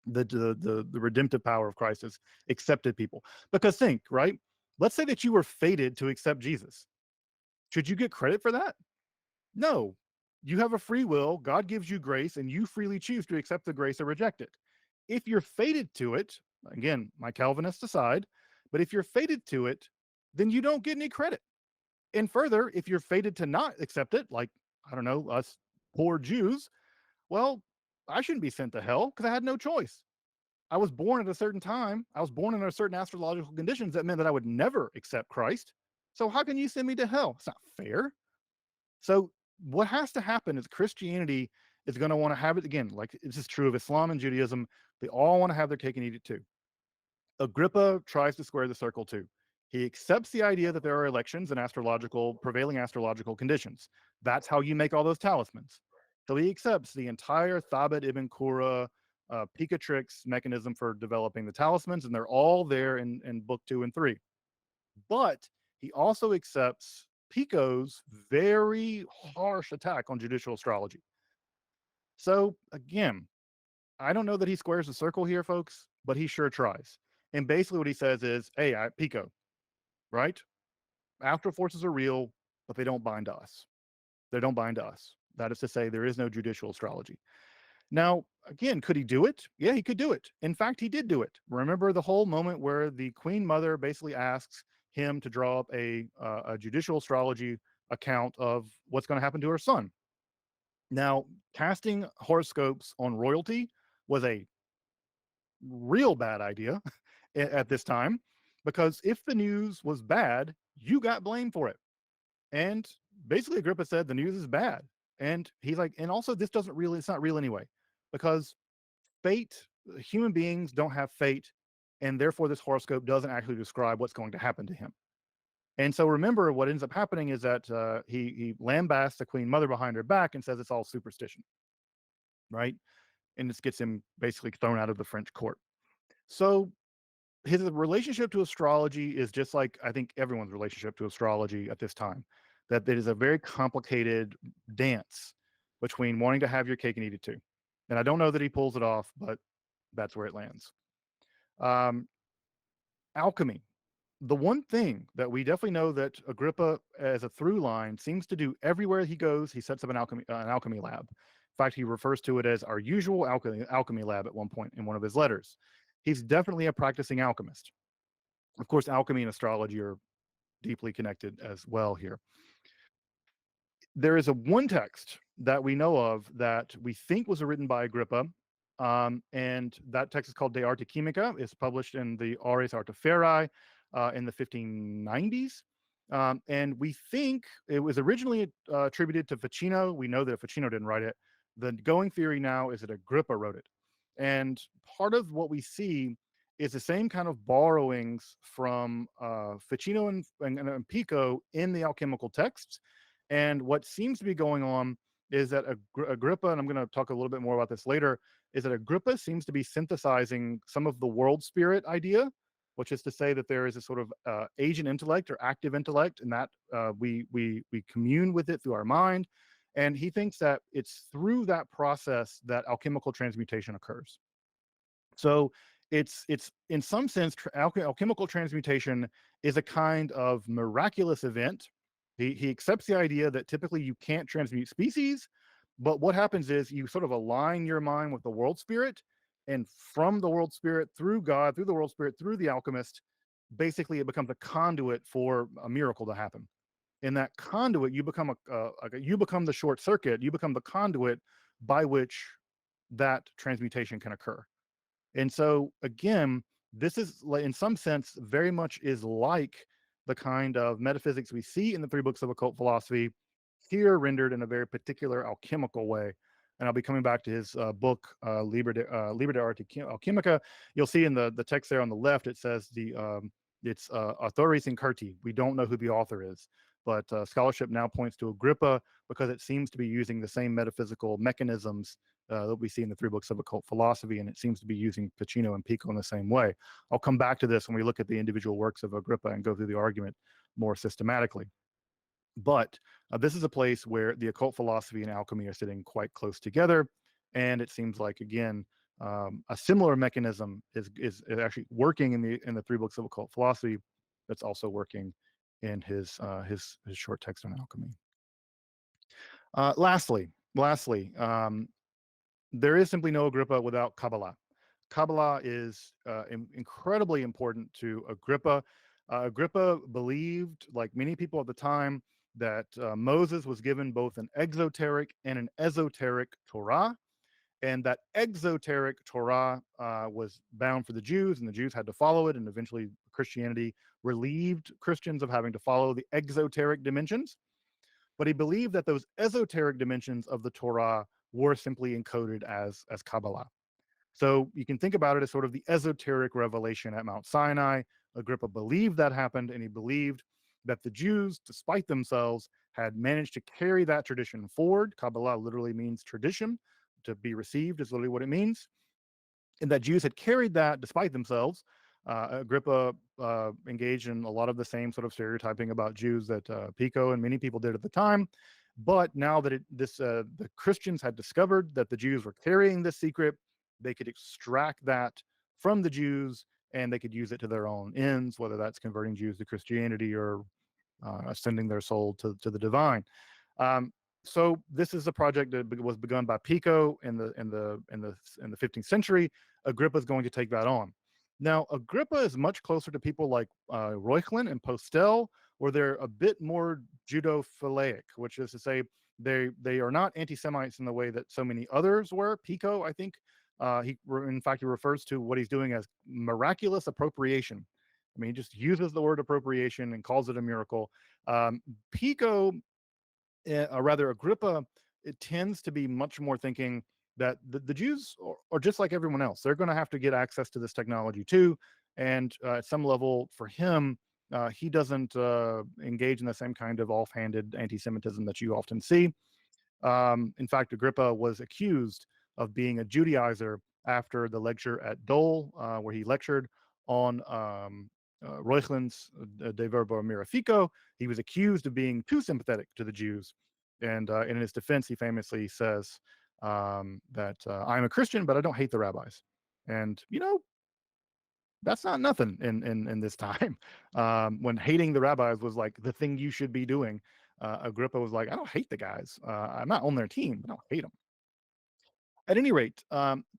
The redemptive power of Christ has accepted people. Because think, right? Let's say that you were fated to accept Jesus. Should you get credit for that? No, you have a free will. God gives you grace, and you freely choose to accept the grace or reject it. If you're fated to it, again, my Calvinist aside, but if you're fated to it, then you don't get any credit. And further, if you're fated to not accept it, like, I don't know, us poor Jews, well, I shouldn't be sent to hell because I had no choice. I was born at a certain time. I was born under certain astrological conditions that meant that I would never accept Christ. So how can you send me to hell? It's not fair. So what has to happen is Christianity is going to want to have it again. Like this is true of Islam and Judaism. They all want to have their cake and eat it too. Agrippa tries to square the circle too. He accepts the idea that there are elections and prevailing astrological conditions. That's how you make all those talismans. So he accepts the entire Thabit ibn Qurra Picatrix mechanism for developing the talismans, and they're all there in book 2 and 3. But he also accepts Pico's very harsh attack on judicial astrology. So again, I don't know that he squares the circle here, folks, but he sure tries. And basically what he says is, hey, Pico, right? Astral forces are real, but they don't bind to us. They don't bind to us. That is to say, there is no judicial astrology. Now, again, could he do it? Yeah, he could do it. In fact, he did do it. Remember the whole moment where the Queen Mother basically asks him to draw up a judicial astrology account of what's going to happen to her son. Now, casting horoscopes on royalty was a real bad idea at this time, because if the news was bad, you got blamed for it. And basically, Agrippa said the news is bad. And he's like, and also, it's not real anyway, because fate, human beings don't have fate. and therefore this horoscope doesn't actually describe what's going to happen to him. And so remember, what ends up happening is that he lambasts the queen mother behind her back and says it's all superstition, right? And this gets him basically thrown out of the French court. So his relationship to astrology is just like I think everyone's relationship to astrology at this time, that it is a very complicated dance between wanting to have your cake and eat it too. And I don't know that he pulls it off, but that's where it lands. Um, Alchemy. The one thing that we definitely know that Agrippa, as a through line, seems to do everywhere he goes, he sets up an alchemy lab. In fact, he refers to it as our usual alchemy lab at one point in one of his letters. He's definitely a practicing alchemist. Of course, alchemy and astrology are deeply connected as well here. There is a one text that we know of that we think was written by Agrippa, and that text is called De Arte Chimica. It's published in the Ars Artiferii in the 1590s. And we think it was originally attributed to Ficino. We know that Ficino didn't write it. The going theory now is that Agrippa wrote it. And part of what we see is the same kind of borrowings from Ficino and Pico in the alchemical texts. And what seems to be going on is that Agrippa, and I'm going to talk a little bit more about this later, is that Agrippa seems to be synthesizing some of the world spirit idea, which is to say that there is a sort of agent intellect or active intellect, and that we commune with it through our mind. And he thinks that it's through that process that alchemical transmutation occurs. So it's in some sense alchemical transmutation is a kind of miraculous event. He accepts the idea that typically you can't transmute species, but what happens is you sort of align your mind with the world spirit, and from the world spirit through God, through the world spirit, through the alchemist, basically it becomes a conduit for a miracle to happen. In that conduit, you become you become the short circuit, you become the conduit by which that transmutation can occur. And so again, this is in some sense very much is like the kind of metaphysics we see in the three books of occult philosophy, here rendered in a very particular alchemical way. And I'll be coming back to his book, Liber de Arte Alchemica. You'll see in the text there on the left, it says it's Autoris Incerti. We don't know who the author is, but scholarship now points to Agrippa because it seems to be using the same metaphysical mechanisms that we see in the three books of occult philosophy, and it seems to be using Ficino and Pico in the same way. I'll come back to this when we look at the individual works of Agrippa and go through the argument more systematically. But this is a place where the occult philosophy and alchemy are sitting quite close together, and it seems like again a similar mechanism is actually working in the three books of occult philosophy. That's also working in his short text on alchemy. Lastly, there is simply no Agrippa without Kabbalah. Kabbalah is incredibly important to Agrippa. Agrippa believed, like many people at the time, that Moses was given both an exoteric and an esoteric Torah, and that exoteric Torah was bound for the Jews, and the Jews had to follow it, and eventually Christianity relieved Christians of having to follow the exoteric dimensions. But he believed that those esoteric dimensions of the Torah were simply encoded as Kabbalah. So you can think about it as sort of the esoteric revelation at Mount Sinai. Agrippa believed that happened, and he believed that the Jews, despite themselves, had managed to carry that tradition forward. Kabbalah literally means tradition. To be received is literally what it means. And that Jews had carried that despite themselves. Agrippa engaged in a lot of the same sort of stereotyping about Jews that Pico and many people did at the time. But now that the Christians had discovered that the Jews were carrying this secret, they could extract that from the Jews and they could use it to their own ends, whether that's converting Jews to Christianity or ascending their soul to the divine. So this is a project that was begun by Pico in the 15th century. Agrippa is going to take that on. Now, Agrippa is much closer to people like Reuchlin and Postel, where they're a bit more Judophiliac, which is to say they are not anti-Semites in the way that so many others were. Pico, I think, he refers to what he's doing as miraculous appropriation. I mean, he just uses the word appropriation and calls it a miracle. Pico, rather Agrippa, it tends to be much more thinking that the Jews are just like everyone else. They're going to have to get access to this technology too. And at some level, for him, he doesn't engage in the same kind of offhanded anti-Semitism that you often see. In fact, Agrippa was accused of being a Judaizer after the lecture at Dole, where he lectured on Reuchlin's De Verbo Mirifico. He was accused of being too sympathetic to the Jews. And in his defense, he famously says that I'm a Christian, but I don't hate the rabbis. And, that's not nothing in this time. When hating the rabbis was like the thing you should be doing, Agrippa was like, I don't hate the guys. I'm not on their team, but I don't hate them. At any rate,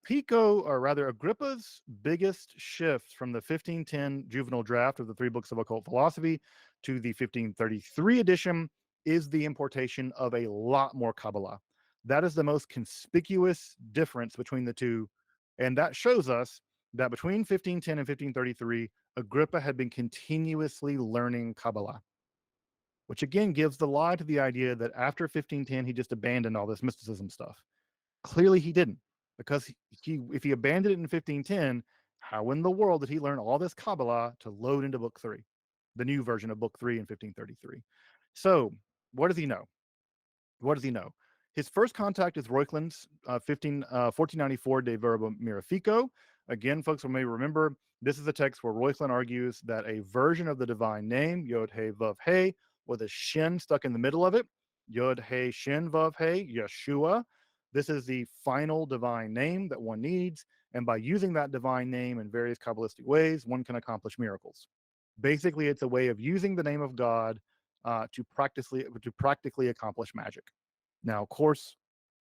Pico, or rather Agrippa's biggest shift from the 1510 juvenile draft of the three books of occult philosophy to the 1533 edition is the importation of a lot more Kabbalah. That is the most conspicuous difference between the two. And that shows us that between 1510 and 1533, Agrippa had been continuously learning Kabbalah, which again gives the lie to the idea that after 1510, he just abandoned all this mysticism stuff. Clearly he didn't, because if he abandoned it in 1510, how in the world did he learn all this Kabbalah to load into book 3, the new version of book 3 in 1533? So what does he know? What does he know? His first contact is Reuchlin's 1494 De Verbo Mirifico. Again, folks may remember, this is a text where Reuchlin argues that a version of the divine name, Yod He Vav He, with a shin stuck in the middle of it, Yod He Shin Vav He, Yeshua. This is the final divine name that one needs, and by using that divine name in various Kabbalistic ways, one can accomplish miracles. Basically, it's a way of using the name of God to practically accomplish magic. Now, of course,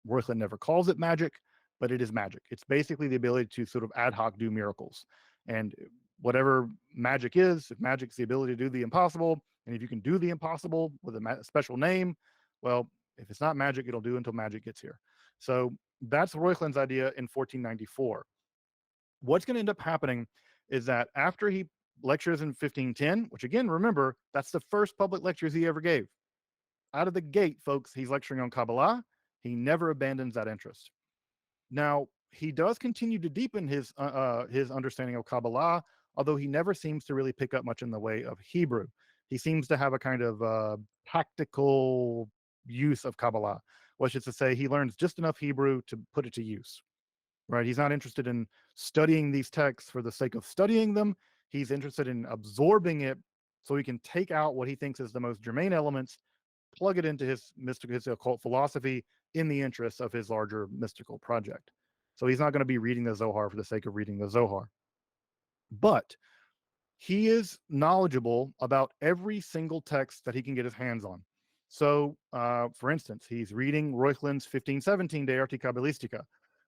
Reuchlin never calls it magic, but it is magic. It's basically the ability to sort of ad hoc do miracles. And whatever magic is, if magic's the ability to do the impossible, and if you can do the impossible with a special name, well, if it's not magic, it'll do until magic gets here. So that's Reuchlin's idea in 1494. What's going to end up happening is that after he lectures in 1510, which again, remember, that's the first public lectures he ever gave. Out of the gate, folks, he's lecturing on Kabbalah. He never abandons that interest. Now, he does continue to deepen his understanding of Kabbalah, although he never seems to really pick up much in the way of Hebrew. He seems to have a kind of tactical use of Kabbalah, which is to say he learns just enough Hebrew to put it to use, right? He's not interested in studying these texts for the sake of studying them. He's interested in absorbing it so he can take out what he thinks is the most germane elements, plug it into his occult philosophy in the interest of his larger mystical project. So he's not going to be reading the Zohar for the sake of reading the Zohar. But he is knowledgeable about every single text that he can get his hands on. So, for instance, he's reading Reuchlin's 1517 De Arte Kabbalistica,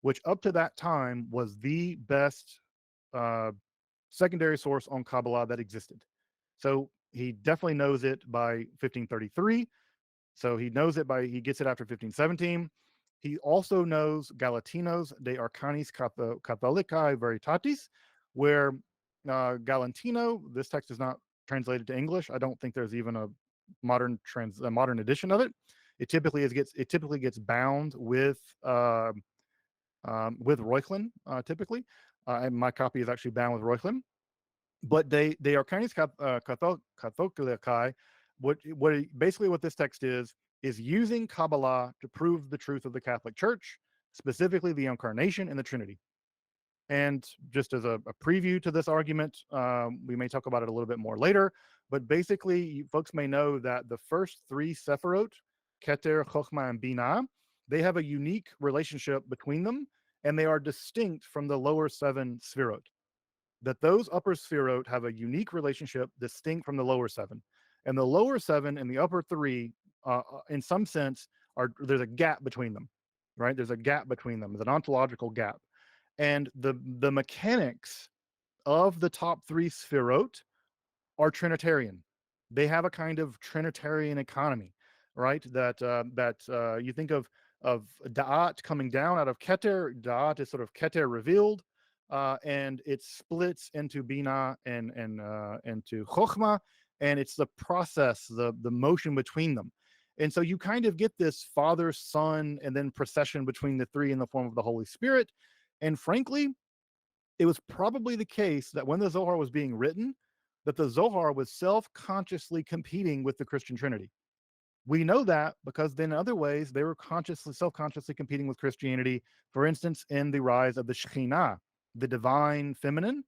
which up to that time was the best secondary source on Kabbalah that existed. So he definitely knows it by 1533. So he knows it he gets it after 1517. He also knows Galatinos de Arcanis Catholicae Veritatis, where Galantino, this text is not translated to English. I don't think there's even a modern edition of it. It typically gets bound with Reuchlin, typically. And my copy is actually bound with Reuchlin. But they are Arcanis Catholicae. Basically what this text is using Kabbalah to prove the truth of the Catholic Church, specifically the Incarnation and the Trinity. And just as a preview to this argument, we may talk about it a little bit more later, but basically folks may know that the first 3 Sephirot, Keter, Chochmah, and Binah, they have a unique relationship between them, and they are distinct from the lower 7 Sphirot. That those upper Sphirot have a unique relationship distinct from the lower 7. And the lower 7 and the upper 3, in some sense, there's a gap between them, right? There's a gap between them. There's an ontological gap. And the mechanics of the top 3 Sphirot are Trinitarian. They have a kind of Trinitarian economy, right? That you think of Da'at coming down out of Keter. Da'at is sort of Keter revealed, and it splits into Binah and into Chochmah, and it's the process, the motion between them. And so you kind of get this Father, Son, and then procession between the 3 in the form of the Holy Spirit. And frankly, It was probably the case that when the Zohar was being written, that the Zohar was self-consciously competing with the Christian Trinity. We know that because then in other ways they were self-consciously competing with Christianity. For instance, in the rise of the Shekhinah, the divine feminine,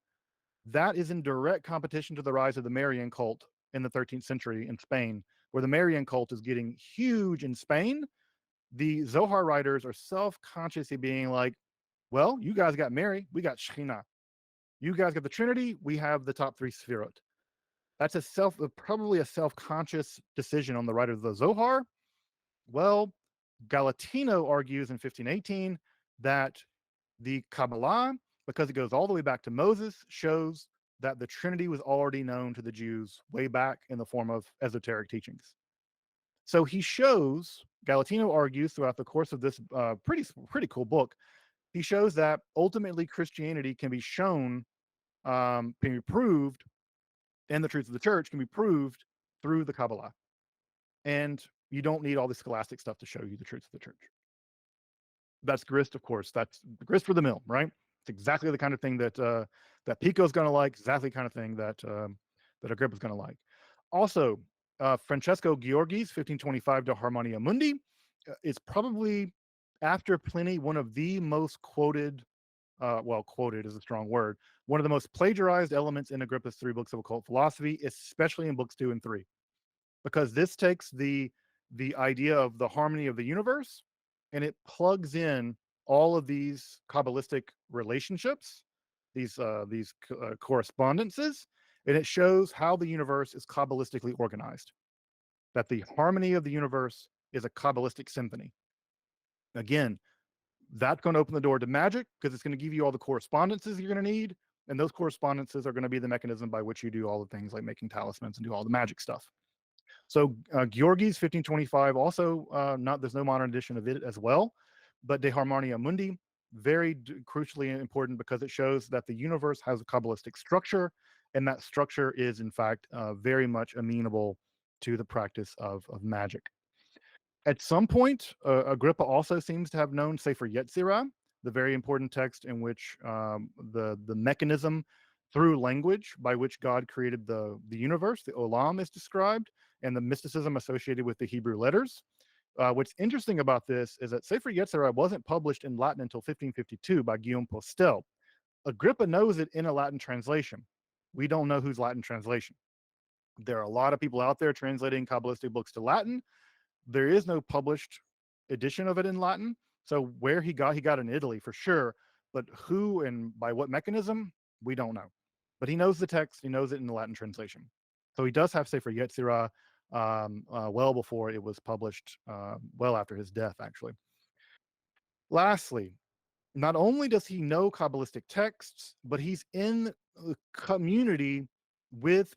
that is in direct competition to the rise of the Marian cult in the 13th century in Spain, where the Marian cult is getting huge in Spain. The Zohar writers are self-consciously being like, well, you guys got Mary, we got Shekhinah. You guys got the Trinity, we have the top three Sefirot. That's probably a self-conscious decision on the writer of the Zohar. Well, Galatino argues in 1518 that the Kabbalah, because it goes all the way back to Moses, shows that the Trinity was already known to the Jews way back in the form of esoteric teachings. So he shows, Galatino argues throughout the course of this pretty cool book, he shows that ultimately Christianity can be shown, can be proved, and the truth of the church can be proved through the Kabbalah. And you don't need all the scholastic stuff to show you the truth of the church. That's grist, of course. That's grist for the mill, right? It's exactly the kind of thing that Pico's going to like. Exactly the kind of thing that Agrippa's going to like. Also, Francesco Georgi's 1525 De Harmonia Mundi is probably, after Pliny, one of the most quoted. Well, quoted is a strong word. One of the most plagiarized elements in Agrippa's three books of occult philosophy, especially in books 2 and 3, because this takes the idea of the harmony of the universe and it plugs in all of these Kabbalistic relationships, these correspondences, and it shows how the universe is Kabbalistically organized. That the harmony of the universe is a Kabbalistic symphony. Again, that's going to open the door to magic because it's going to give you all the correspondences you're going to need, and those correspondences are going to be the mechanism by which you do all the things like making talismans and do all the magic stuff. So Georgi's 1525 also not there's no modern edition of it as well, but De Harmonia Mundi, very crucially important because it shows that the universe has a Kabbalistic structure, and that structure is in fact very much amenable to the practice of magic. At some point, Agrippa also seems to have known Sefer Yetzirah, the very important text in which the mechanism through language by which God created the universe, the Olam, is described, and the mysticism associated with the Hebrew letters. What's interesting about this is that Sefer Yetzirah wasn't published in Latin until 1552 by Guillaume Postel. Agrippa knows it in a Latin translation. We don't know whose Latin translation. There are a lot of people out there translating Kabbalistic books to Latin. There is no published edition of it in Latin. So where he got in Italy for sure, but who and by what mechanism, we don't know. But he knows the text, he knows it in the Latin translation. So he does have Sefer Yetzirah well before it was published, well after his death, actually. Lastly, not only does he know Kabbalistic texts, but he's in a community with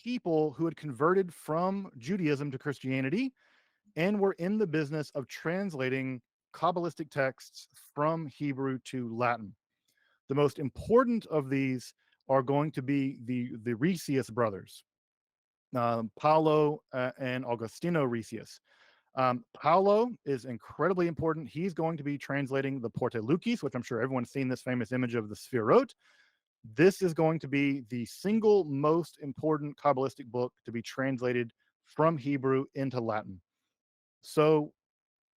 people who had converted from Judaism to Christianity and were in the business of translating Kabbalistic texts from Hebrew to Latin. The most important of these are going to be the Rhesius brothers, Paolo and Augustino Rhesius. Paolo is incredibly important. He's going to be translating the Porte Lucis, which I'm sure everyone's seen this famous image of the Sefirot. This is going to be the single most important Kabbalistic book to be translated from Hebrew into Latin. So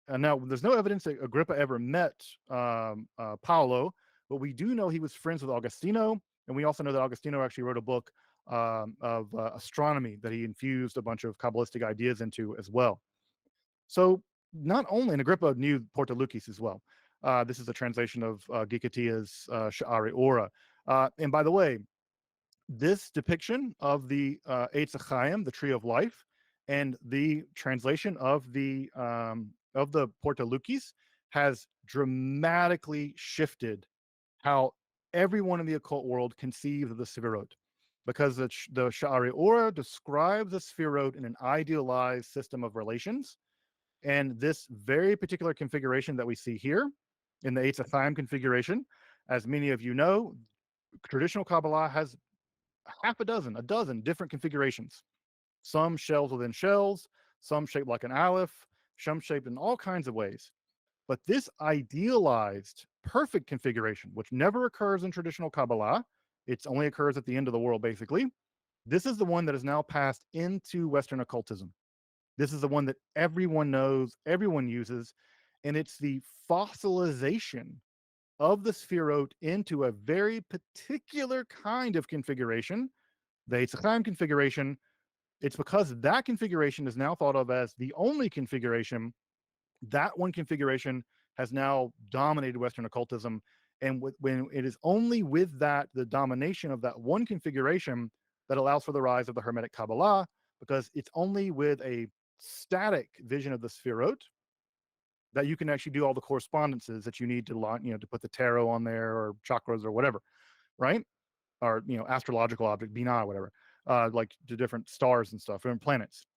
now there's no evidence that Agrippa ever met Paolo, but we do know he was friends with Augustino, and we also know that Augustino actually wrote a book of astronomy that he infused a bunch of Kabbalistic ideas into as well. So not only, and Agrippa knew Porta Lucis as well. This is a translation of Gikatia's Sha'ari Ora. And by the way, this depiction of the Eitz Chaim, the tree of life, and the translation of the Porta Lucis has dramatically shifted how everyone in the occult world conceives of the Sefirot, because the Sha'ari Ora describes the Sefirot in an idealized system of relations. And this very particular configuration that we see here in the Eitz Chaim configuration, as many of you know, traditional Kabbalah has a dozen different configurations. Some shells within shells, some shaped like an aleph, some shaped in all kinds of ways. But this idealized perfect configuration, which never occurs in traditional Kabbalah, it only occurs at the end of the world, basically. This is the one that is now passed into Western occultism. This is the one that everyone knows, everyone uses, and it's the fossilization of the spherote into a very particular kind of configuration, the Eitz configuration. It's because that configuration is now thought of as the only configuration. That one configuration has now dominated Western occultism. And when it is only with that, the domination of that one configuration, that allows for the rise of the Hermetic Kabbalah, because it's only with a static vision of the spherote that you can actually do all the correspondences that you need to to put the tarot on there, or chakras, or whatever, right? Or astrological object, Binah, whatever, like the different stars and stuff, and planets.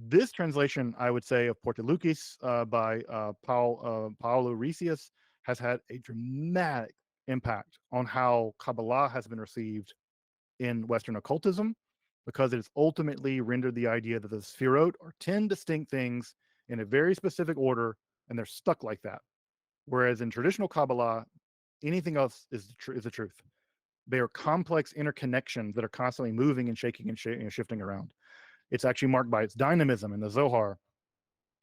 This translation, I would say, of Portalukis by Paolo Riccius has had a dramatic impact on how Kabbalah has been received in Western occultism, because it has ultimately rendered the idea that the spherote are 10 distinct things in a very specific order, and they're stuck like that. Whereas in traditional Kabbalah, anything else is the truth. They are complex interconnections that are constantly moving and shaking and shifting around. It's actually marked by its dynamism in the Zohar,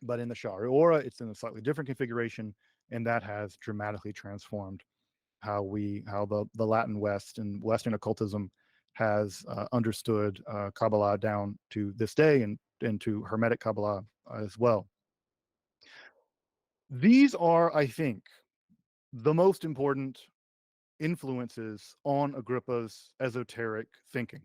but in the Sha'ar Ora, it's in a slightly different configuration, and that has dramatically transformed how the Latin West and Western occultism has understood Kabbalah down to this day, and to Hermetic Kabbalah as well. These are, I think, the most important influences on Agrippa's esoteric thinking.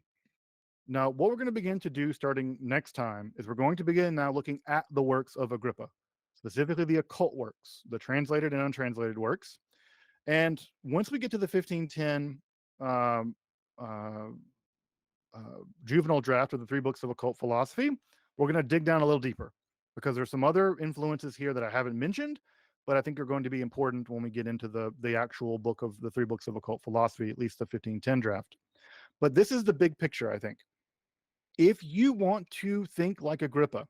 Now, what we're going to begin to do starting next time is we're going to begin now looking at the works of Agrippa, specifically the occult works, the translated and untranslated works. And once we get to the 1510 um, uh, juvenile draft of the 3 books of occult philosophy, we're going to dig down a little deeper, because there's some other influences here that I haven't mentioned, but I think are going to be important when we get into the actual book of the 3 books of occult philosophy, at least the 1510 draft. But this is the big picture, I think. If you want to think like Agrippa,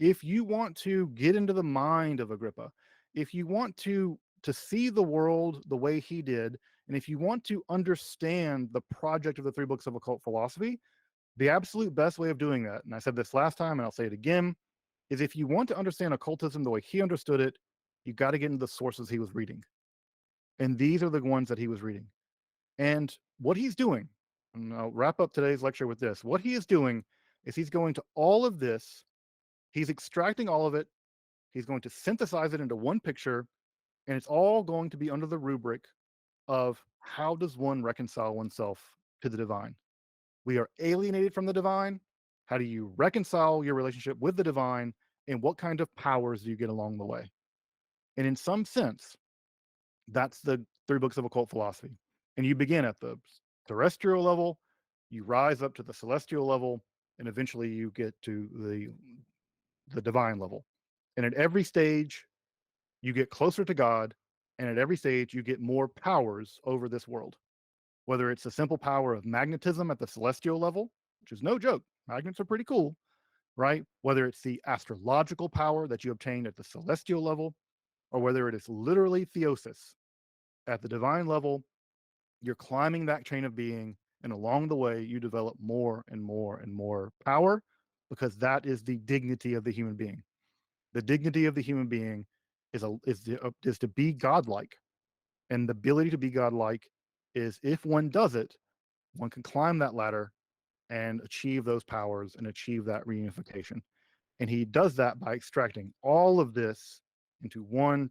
if you want to get into the mind of Agrippa, if you want to see the world the way he did, and if you want to understand the project of the 3 books of occult philosophy, the absolute best way of doing that, and I said this last time and I'll say it again, is if you want to understand occultism the way he understood it, you got to get into the sources he was reading. And these are the ones that he was reading. And what he's doing, and I'll wrap up today's lecture with this, what he is doing is he's going to all of this, he's extracting all of it, he's going to synthesize it into one picture, and it's all going to be under the rubric of how does one reconcile oneself to the divine? We are alienated from the divine. How do you reconcile your relationship with the divine? And what kind of powers do you get along the way? And in some sense, that's the 3 books of occult philosophy. And you begin at the terrestrial level, you rise up to the celestial level, and eventually you get to the divine level. And at every stage, you get closer to God, and at every stage, you get more powers over this world. Whether it's the simple power of magnetism at the celestial level, which is no joke, magnets are pretty cool, right? Whether it's the astrological power that you obtain at the celestial level, or whether it is literally theosis at the divine level, you're climbing that chain of being, and along the way, you develop more and more and more power, because that is the dignity of the human being. The dignity of the human being is to be godlike, and the ability to be godlike is, if one does it, one can climb that ladder and achieve those powers and achieve that reunification. And he does that by extracting all of this into one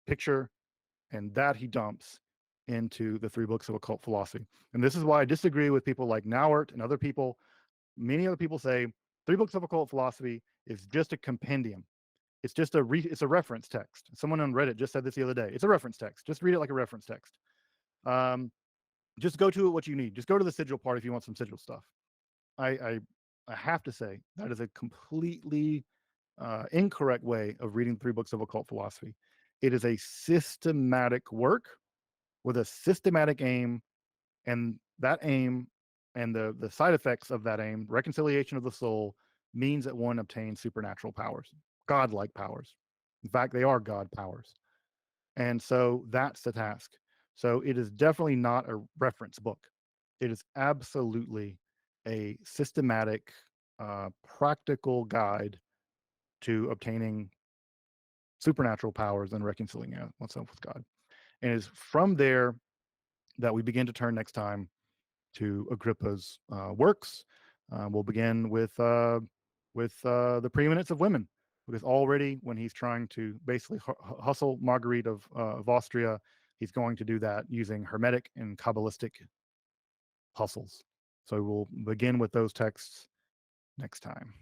picture, and that he dumps into the 3 books of occult philosophy. And this is why I disagree with people like Nauert and other people. Many other people say 3 books of occult philosophy is just a compendium. It's just it's a reference text. Someone on Reddit just said this the other day. It's a reference text. Just read it like a reference text. Just go to it what you need. Just go to the sigil part if you want some sigil stuff. I have to say that is a completely incorrect way of reading 3 books of occult philosophy. It is a systematic work with a systematic aim, and that aim and the side effects of that aim, reconciliation of the soul, means that one obtains supernatural powers, godlike powers. In fact, they are God powers. And so that's the task. So it is definitely not a reference book. It is absolutely a systematic, practical guide to obtaining supernatural powers and reconciling oneself with God. And it's from there that we begin to turn next time to Agrippa's works. We'll begin with the preeminence of women, because already when he's trying to basically hustle Marguerite of Austria, he's going to do that using Hermetic and Kabbalistic hustles. So we'll begin with those texts next time.